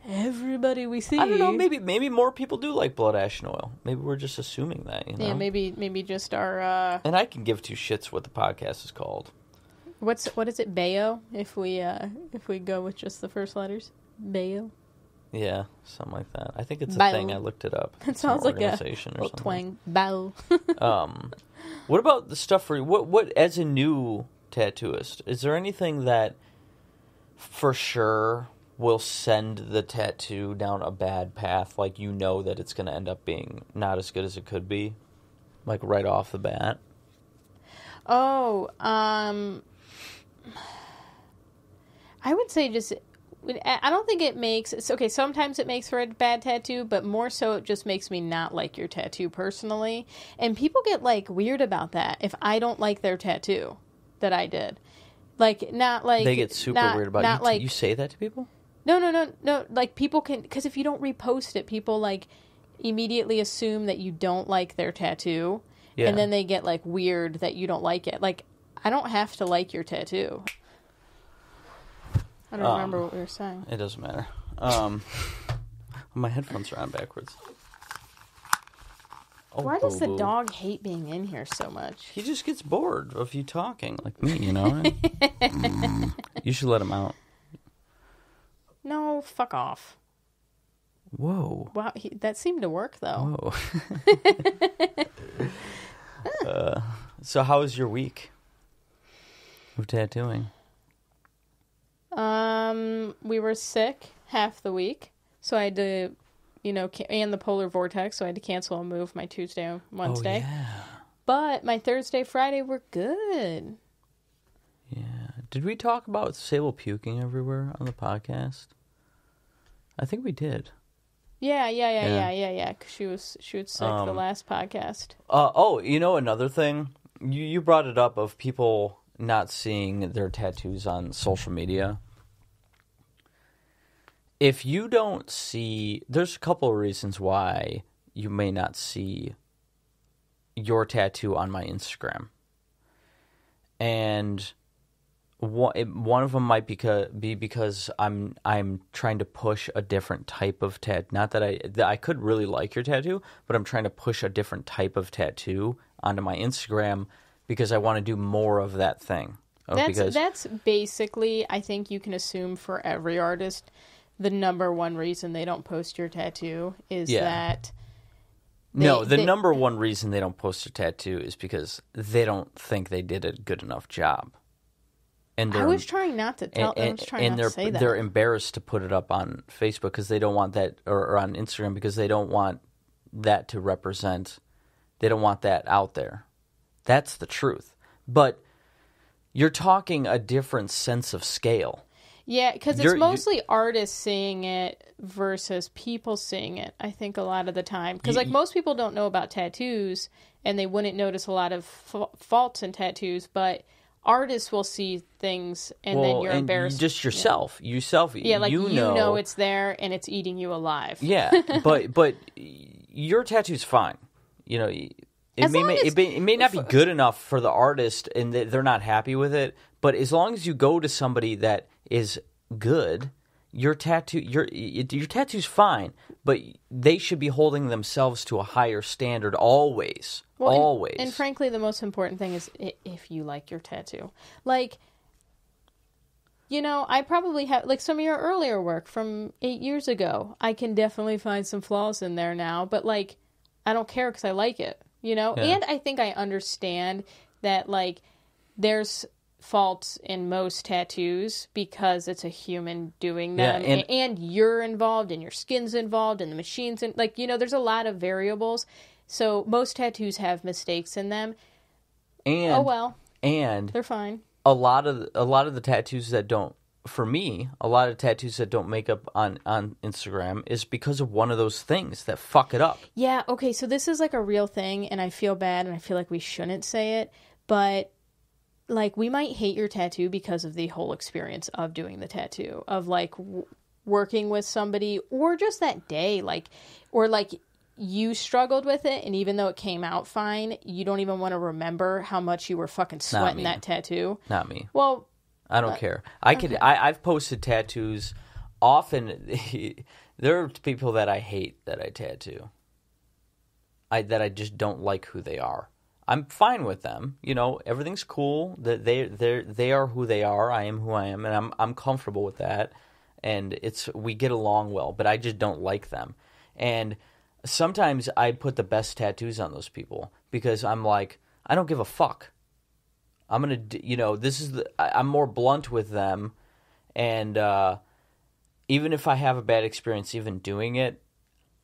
everybody we see. I don't know, maybe more people do like Blood, Ash, and Oil. Maybe we're just assuming that, you know? Yeah, maybe just our... And I can give two shits what the podcast is called. What is it, Bayo? If we go with just the first letters? Bayo? Yeah, something like that. I think it's a thing. I looked it up. It sounds like a little twang. Bow. What about the stuff for what as a new tattooist? Is there anything that for sure will send the tattoo down a bad path? Like, you know that it's going to end up being not as good as it could be, like right off the bat. Oh, I would say just. I don't think it makes... Okay, sometimes it makes for a bad tattoo, but more so it just makes me not like your tattoo personally. And people get, like, weird about that if I don't like their tattoo that I did. Like, not like... They get super weird about it. Not like, you say that to people? No. Like, people can... Because if you don't repost it, people, like... immediately assume that you don't like their tattoo, Yeah. and then they get, like, weird that you don't like it. Like, I don't have to like your tattoo. I don't remember what we were saying. It doesn't matter. My headphones are on backwards. Oh, Why does the boo-boo. dog hate being in here so much? He just gets bored of you talking like me, you know? You should let him out. No, fuck off. Whoa. Wow, that seemed to work, though. Whoa. So how was your week of tattooing? We were sick half the week, so I had to, and the polar vortex, so I had to cancel and move my Tuesday and Wednesday. Oh, yeah. But my Thursday, Friday were good. Yeah. Did we talk about Sable puking everywhere on the podcast? I think we did. Yeah. 'Cause she was sick the last podcast. Another thing, you brought it up of people not seeing their tattoos on social media. If you don't see, there's a couple of reasons why you may not see your tattoo on my Instagram, and one of them might be because I'm trying to push a different type of tattoo. Not that I could really like your tattoo, but I'm trying to push a different type of tattoo onto my Instagram because I want to do more of that thing. That's basically, I think you can assume for every artist, the number one reason they don't post your tattoo is that. The number one reason they don't post a tattoo is because they don't think they did a good enough job. And I was trying not to tell. I was trying not to say that. They're embarrassed to put it up on Facebook because they don't want that, or on Instagram because they don't want that to represent. They don't want that out there. That's the truth. But you're talking a different sense of scale. Yeah, because it's mostly artists seeing it versus people seeing it, I think, a lot of the time. Because, most people don't know about tattoos, and they wouldn't notice a lot of faults in tattoos, but artists will see things, and then you're embarrassed. Just yourself. Yeah. Yeah, like, you know it's there, and it's eating you alive. Yeah, but your tattoo's fine. It may not be good enough for the artist, and they're not happy with it, but as long as you go to somebody that is good, your tattoo's fine, but they should be holding themselves to a higher standard always. Always. And frankly, the most important thing is if you like your tattoo. Like, I probably have, like, some of your earlier work from 8 years ago. I can definitely find some flaws in there now, but, like, I don't care because I like it, Yeah. And I think I understand that, like, there's faults in most tattoos because it's a human doing them, and you're involved, and your skin's involved, and the machine's in, like, there's a lot of variables. So most tattoos have mistakes in them. And and they're fine. A lot of the tattoos that don't, for me, a lot of tattoos that don't make up on Instagram is because of one of those things that fuck it up. Yeah, okay, so this is like a real thing, and I feel bad, and I feel like we shouldn't say it, but, like, we might hate your tattoo because of the whole experience of doing the tattoo, of, like, working with somebody, or just that day, like, or, like, you struggled with it, and even though it came out fine, you don't even want to remember how much you were fucking sweating that tattoo. Not me. Well, I don't care. I've posted tattoos often. There are people that I hate that I tattoo. That I just don't like who they are. I'm fine with them. Everything's cool. That they are who they are. I am who I am, and I'm comfortable with that. And we get along well, but I just don't like them. And sometimes I put the best tattoos on those people because I'm like, I don't give a fuck. I'm gonna, I'm more blunt with them, and even if I have a bad experience even doing it,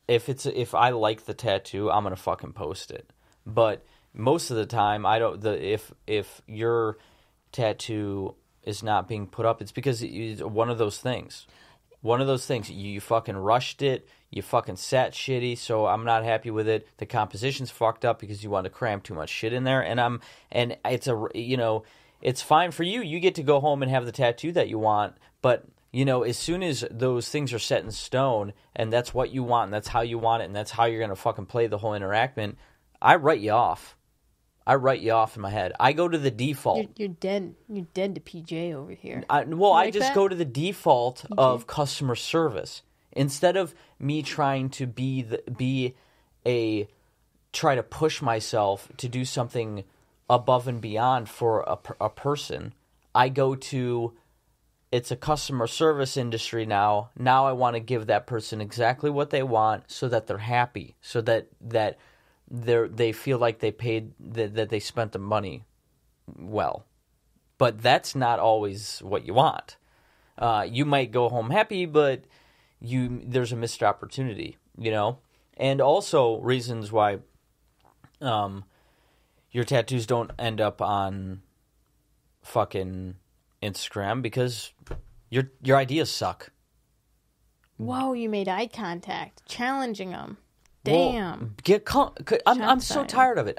if I like the tattoo, I'm gonna fucking post it. But most of the time, I don't. If your tattoo is not being put up, it's because it's one of those things. One of those things. You fucking rushed it. You fucking sat shitty, so I'm not happy with it. The composition's fucked up because you want to cram too much shit in there, and it's it's fine for you. You get to go home and have the tattoo that you want, but You know, as soon as those things are set in stone and that's what you want and that's how you want it and that's how you're going to fucking play the whole interaction, I write you off. I write you off in my head. I go to the default. You're dead. You're dead to PJ over here. I just that? go to the default of customer service instead of me trying to try to push myself to do something above and beyond for a person. I go to, it's a customer service industry now. Now I want to give that person exactly what they want so that they're happy, so that they feel like they paid, that they spent the money well. But that's not always what you want. You might go home happy, but there's a missed opportunity, you know? And also reasons why your tattoos don't end up on fucking Instagram, because your ideas suck. Whoa, you made eye contact, challenging them. Damn. Well, I'm so tired of it.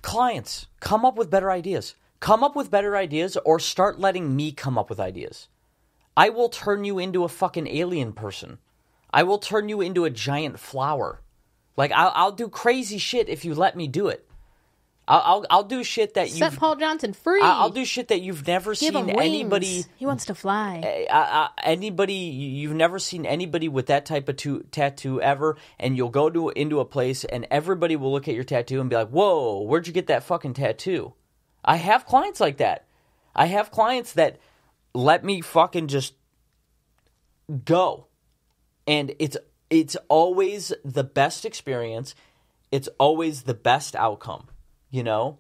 Clients, come up with better ideas. Come up with better ideas, or start letting me come up with ideas. I will turn you into a fucking alien person. I will turn you into a giant flower. Like, I'll do crazy shit if you let me do it. I'll do shit that Set Paul Johnson free. I'll do shit that you've never Give seen him wings. anybody. He wants to fly. You've never seen anybody with that type of tattoo ever, and you'll go into a place and everybody will look at your tattoo and be like, "Whoa, where'd you get that fucking tattoo?" I have clients like that. I have clients that let me fucking just go, and it's always the best experience. It's always the best outcome. You know?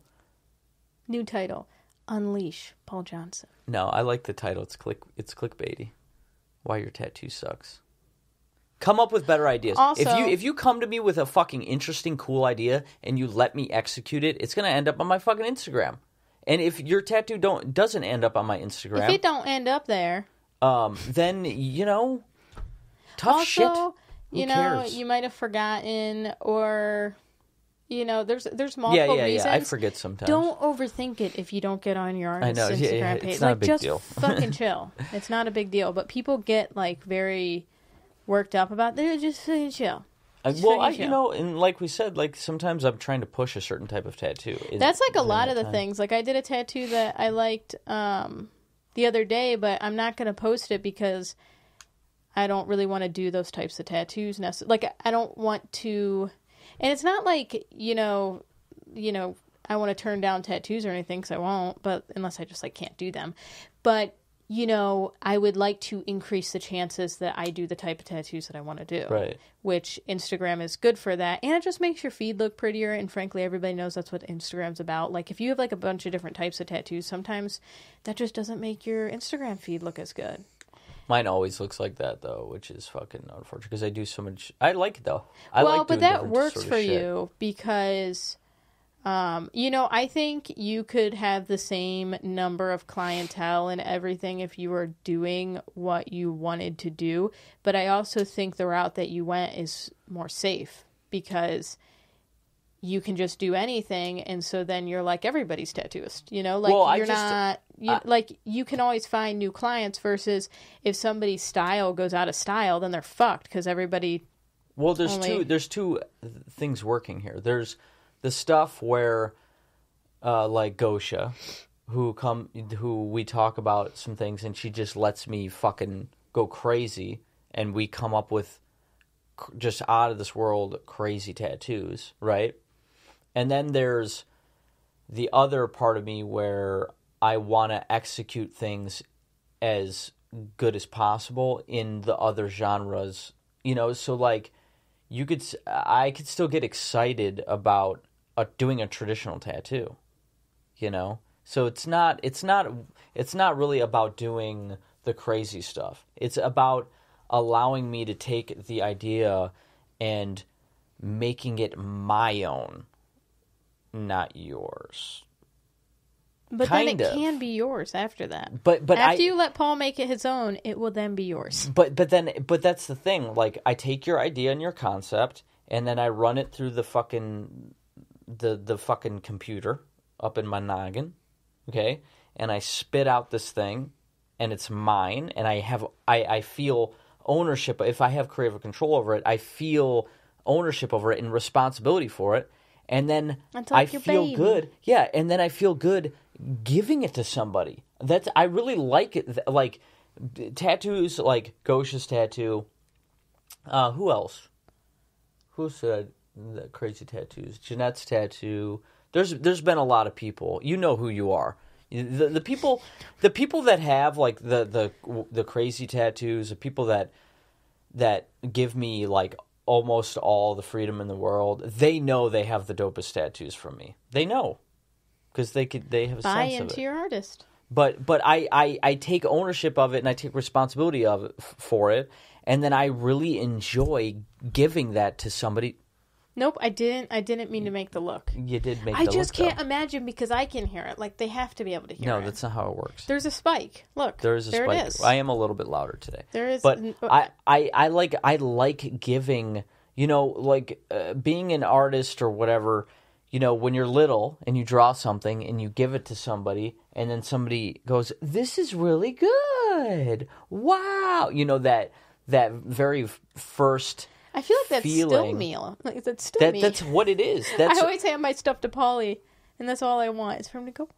New title: Unleash Paul Johnson. No, I like the title. It's clickbaity. Why your tattoo sucks. Come up with better ideas. Also, if you come to me with a fucking interesting, cool idea and you let me execute it, it's gonna end up on my fucking Instagram. And if your tattoo doesn't end up on my Instagram, if it don't end up there, then you know, tough shit. Who cares? You might have forgotten, or you know, there's multiple reasons. Yeah. I forget sometimes. Don't overthink it if you don't get on your artist's Instagram page. It's not a big deal. Just fucking chill. It's not a big deal. But people get like very worked up about it. Just fucking chill. You know, and like we said, like sometimes I'm trying to push a certain type of tattoo. That's like a lot of the things. Like I did a tattoo that I liked the other day, but I'm not going to post it because I don't really want to do those types of tattoos necessarily. Like I don't want to. And it's not like, you know, I want to turn down tattoos or anything, because I won't, but unless I just like can't do them. But, you know, I would like to increase the chances that I do the type of tattoos that I want to do. Right. Which Instagram is good for that. And it just makes your feed look prettier. And frankly, everybody knows that's what Instagram's about. Like if you have like a bunch of different types of tattoos, sometimes that just doesn't make your Instagram feed look as good. Mine always looks like that, though, which is fucking unfortunate, because I do so much. I like it, though. But that works for you because, you know, I think you could have the same number of clientele and everything if you were doing what you wanted to do. But I also think the route that you went is more safe, because you can just do anything, and so then you're like everybody's tattooist, you know? Like like you can always find new clients, versus if somebody's style goes out of style, then they're fucked, because everybody. Well, there's two things working here. There's the stuff where, like Gosha, who we talk about some things, and she just lets me fucking go crazy, and we come up with just out of this world crazy tattoos, right? And then there's the other part of me where I want to execute things as good as possible in the other genres, you know. So like, I could still get excited about doing a traditional tattoo, you know. So it's not really about doing the crazy stuff. It's about allowing me to take the idea and making it my own. Not yours. But then it can be yours after that. But after you let Paul make it his own, it will then be yours. But that's the thing. Like, I take your idea and your concept, and then I run it through the fucking computer up in my noggin, okay? And I spit out this thing, and it's mine, and I feel ownership. If I have creative control over it, I feel ownership over it and responsibility for it. And then I feel good. Yeah, and then I feel good giving it to somebody. I really like it. Like tattoos, like Gosha's tattoo. Who else? Who said the crazy tattoos? Jeanette's tattoo. There's been a lot of people. You know who you are. The people that have like the crazy tattoos, the people that give me like almost all the freedom in the world, they know they have the dopest tattoos from me. They know because they have a sense of it. Buy into your artist. But I take ownership of it and I take responsibility of it for it, and then I really enjoy giving that to somebody. Nope, I didn't mean to make the look. You did make the look. I just can't imagine because I can hear it. Like, they have to be able to hear it. No, that's not how it works. There's a spike. Look. There is a spike. It is. I am a little bit louder today. There is. But I like giving, like being an artist or whatever, when you're little and you draw something and you give it to somebody and then somebody goes, "This is really good. Wow." That very first I feel like that's feeling. Still me. Like, that's still me. That's what it is. I always hand my stuff to Polly, and that's all I want is for him to go,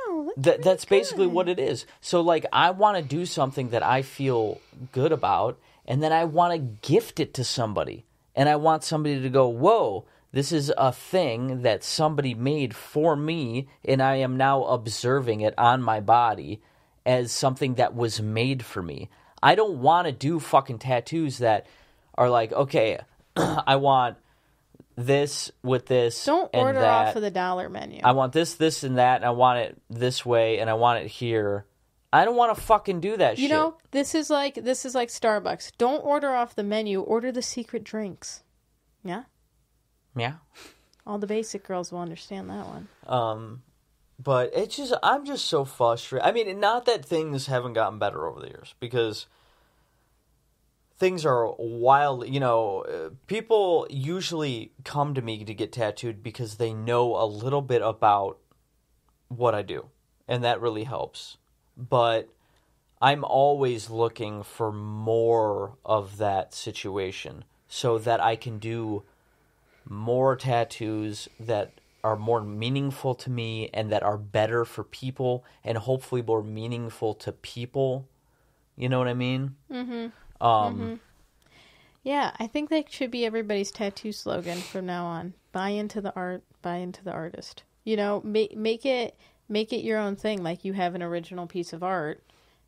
"Wow, that's basically what it is." So, like, I want to do something that I feel good about, and then I want to gift it to somebody. And I want somebody to go, "Whoa, this is a thing that somebody made for me, and I am now observing it on my body as something that was made for me." I don't want to do fucking tattoos that are like, okay, I want this with this. Don't and order that. off of the dollar menu. I want this, and that, and I want it this way, and I want it here. I don't want to fucking do that shit. This is like Starbucks. Don't order off the menu. Order the secret drinks. Yeah? Yeah. All the basic girls will understand that one. But I'm just so frustrated. I mean, not that things haven't gotten better over the years, because things are wild. People usually come to me to get tattooed because they know a little bit about what I do, and that really helps. But I'm always looking for more of that situation so that I can do more tattoos that are more meaningful to me and that are better for people and hopefully more meaningful to people. You know what I mean? Mm-hmm. Yeah, I think that should be everybody's tattoo slogan from now on. Buy into the art, buy into the artist. Make it your own thing. Like, you have an original piece of art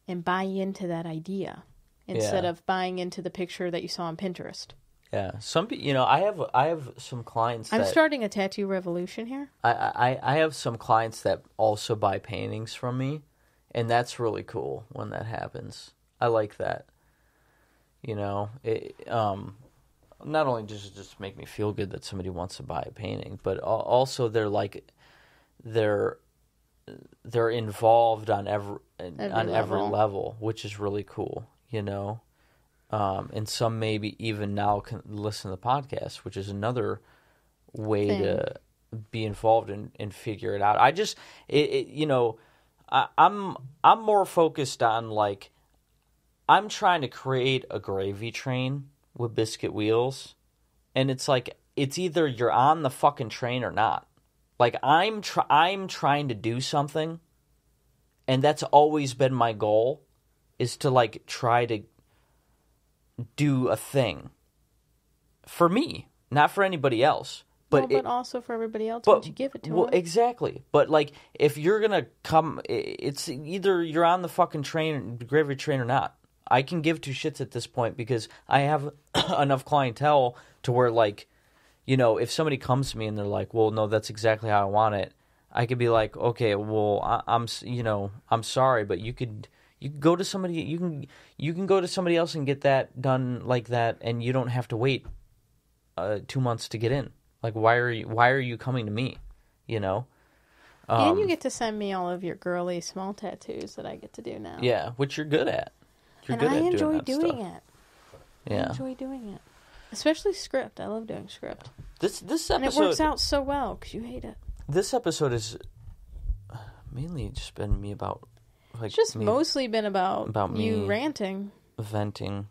and buy into that idea instead of buying into the picture that you saw on Pinterest. Yeah, I have some clients. I'm starting a tattoo revolution here. I have some clients that also buy paintings from me, and that's really cool when that happens. I like that. Not only does it just make me feel good that somebody wants to buy a painting, but also they're involved on every level, which is really cool. And some maybe even now can listen to the podcast, which is another way to be involved and figure it out. I'm more focused on, like, I'm trying to create a gravy train with biscuit wheels, and it's like, it's either you're on the fucking train or not. Like, I'm trying to do something, and that's always been my goal, is to, like, try to do a thing for me, not for anybody else. But also for everybody else once you give it to them. Exactly. But, like, if you're going to come, it's either you're on the fucking train, gravy train, or not. I can give two shits at this point because I have enough clientele to where, like, if somebody comes to me and they're like, "Well, no, that's exactly how I want it," I could be like, "Okay, well, I'm sorry, but you could go to somebody, you can go to somebody else and get that done like that, and you don't have to wait 2 months to get in. Like, why are you coming to me? And you get to send me all of your girly small tattoos that I get to do now. Yeah, which you're good at. I enjoy doing it. Yeah. I enjoy doing it. Especially script. I love doing script. This episode... And it works out so well, because you hate it. This episode has mainly just been me about like It's just me mostly been about you me ranting. venting.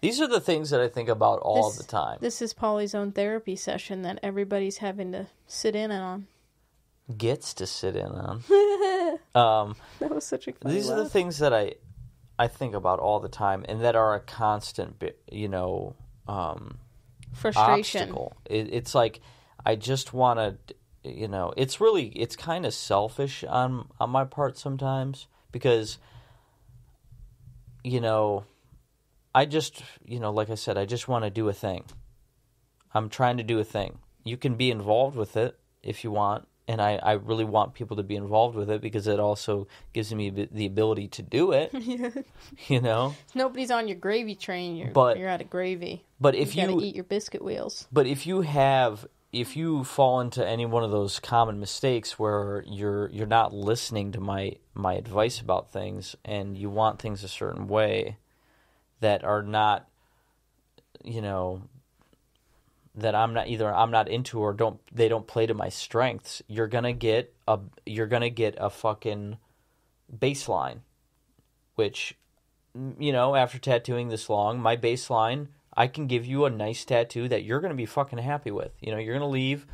These are the things that I think about all the time. This is Polly's own therapy session that everybody's having to sit in on. Gets to sit in on. That was such a funny These are the things that I think about all the time, and that are a constant, frustration. obstacle. It's like I just want to, it's kind of selfish on my part sometimes, because, I just, like I said, I just want to do a thing. I'm trying to do a thing. You can be involved with it if you want, and I really want people to be involved with it, because it also gives me the ability to do it. Yeah. Nobody's on your gravy train. You're out of gravy. But if you gotta eat your biscuit wheels. But if you fall into any one of those common mistakes where you're not listening to my advice about things, and you want things a certain way that are not, that I'm not into, or they don't play to my strengths, you're gonna get a fucking baseline, which, after tattooing this long, my baseline, I can give you a nice tattoo that you're gonna be fucking happy with. You're gonna leave,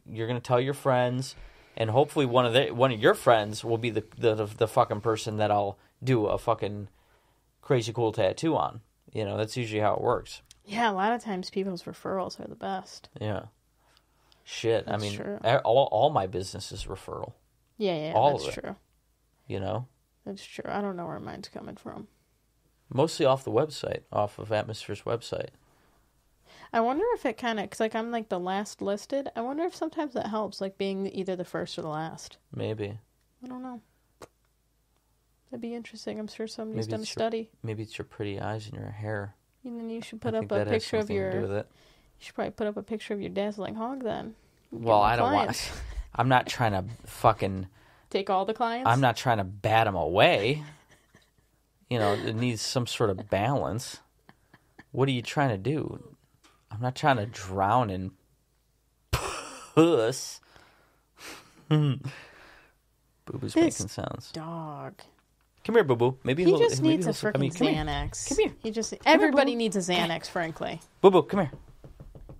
you're gonna tell your friends, and hopefully one of your friends will be the fucking person that I'll do a fucking crazy cool tattoo on. That's usually how it works. Yeah, a lot of times people's referrals are the best. Yeah. Shit. That's I mean, true. all my business is referral. Yeah, all that's of it. True. That's true. I don't know where mine's coming from. Mostly off the website, off of Atmosphere's website. I wonder if it kind of, because I'm the last listed, I wonder if sometimes that helps, being either the first or the last. Maybe. I don't know. That'd be interesting. I'm sure somebody's done a study. Maybe it's your pretty eyes and your hair. And then you should put up a picture of your... You should probably put up a picture of your dazzling hog then. Well, I don't want... I'm not trying to fucking... Take all the clients? I'm not trying to bat them away. It needs some sort of balance. What are you trying to do? I'm not trying to drown in puss. Boo-boo's making sounds. Dog. Come here, Boo-boo. Maybe he just needs a freaking Xanax. Come here. Everybody needs a Xanax, frankly. Boo-boo, come here.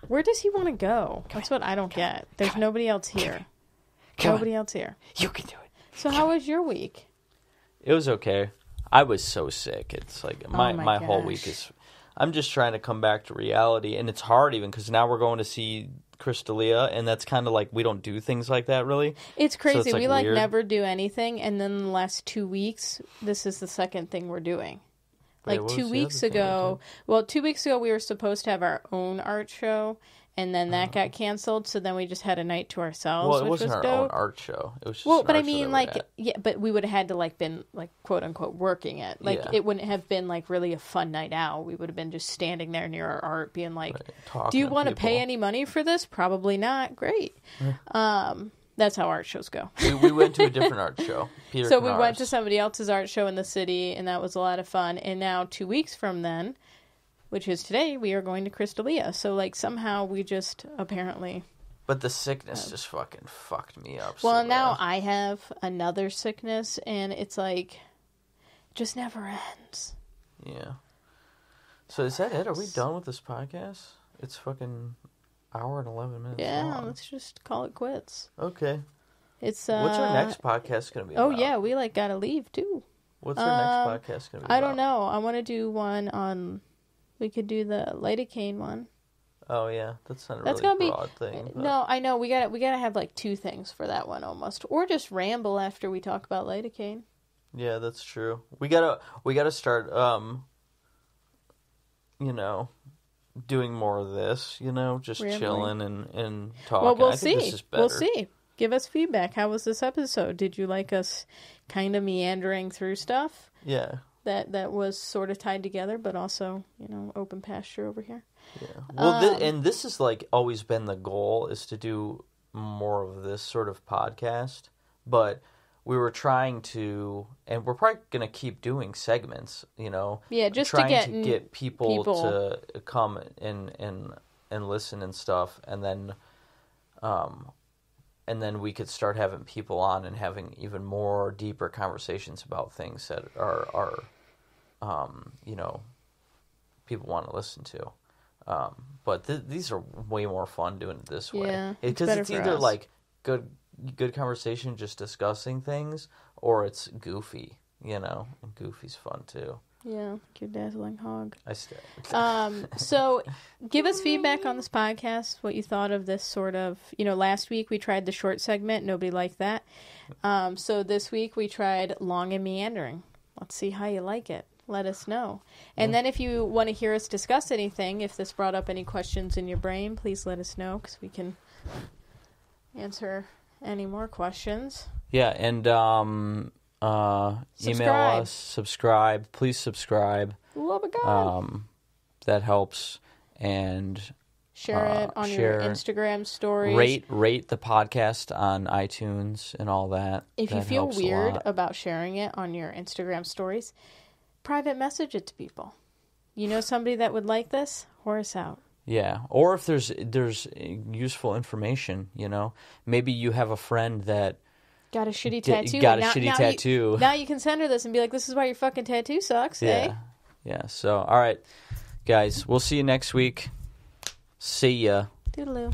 Where does he want to go? That's what I don't get. There's nobody else here. Nobody else here. You can do it. So how was your week? It was okay. I was so sick. It's like my whole week is... I'm just trying to come back to reality, and it's hard even, because now we're going to see Chris D'Elia, and that's kind of we don't do things like that, really. It's crazy. So it's we weird. Never do anything, and then the last 2 weeks, this is the second thing we're doing. Wait, 2 weeks ago, 2 weeks ago we were supposed to have our own art show, and then that got canceled. So then we just had a night to ourselves. Well, it which wasn't was our dope. own art show. It was just but I mean, but we would have had to been quote unquote working it. It wouldn't have been really a fun night out. We would have been just standing there near our art, being "Do you want to pay any money for this? Probably not. Great." That's how art shows go. we went to a different art show. Peter So Canars. we went to somebody else's art show in the city, and that was a lot of fun. And now 2 weeks from then, which is today, we are going to Chris D'Elia. So somehow we just apparently... But the sickness just fucking fucked me up. Well, so now bad. I have another sickness, and it's it just never ends. Yeah. So is that it? Are we done with this podcast? It's fucking... hour and 11 minutes long. Let's just call it quits. Okay. It's What's our next podcast going to be about? Oh, yeah, we gotta leave, too. What's our next podcast going to be about? I don't know. I want to do one on... We could do the lidocaine one. Oh, yeah. That's not a That's really gonna broad thing. But... No, I know. We gotta have 2 things for that one almost. Or just ramble after we talk about lidocaine. Yeah, that's true. We gotta start, doing more of this, just Rambling. chilling and talking. Well, we'll I see. think this is better. We'll see. Give us feedback. How was this episode? Did you like us kind of meandering through stuff? Yeah. That was sort of tied together, but also, open pasture over here. Yeah. Well, and this is always been the goal, is to do more of this sort of podcast. But we were trying to, and we're probably going to keep doing segments, Yeah, just trying to get people to come and listen and stuff, and then and then we could start having people on and having even more deeper conversations about things that are people want to listen to. But these are way more fun doing it this way. Yeah, because it's either like good conversation, just discussing things, or it's goofy, and goofy's fun too. Yeah, like your dazzling hog. I So give us feedback on this podcast, what you thought of this sort of, last week we tried the short segment. Nobody liked that. So this week we tried long and meandering. Let's see how you like it. Let us know. And then if you want to hear us discuss anything, if this brought up any questions in your brain, please let us know because we can answer any more questions. Yeah, and email us, subscribe. Please subscribe. Love of God. That helps. And share it on your Instagram stories. Rate the podcast on iTunes and all that. If you feel weird about sharing it on your Instagram stories, private message it to people. You know somebody that would like this? Whore us out. Yeah, or if there's useful information, maybe you have a friend that got a shitty tattoo. Tattoo. Now you can send her this and be like, "This is why your fucking tattoo sucks." Yeah, yeah. So, all right, guys, we'll see you next week. See ya. Toodaloo.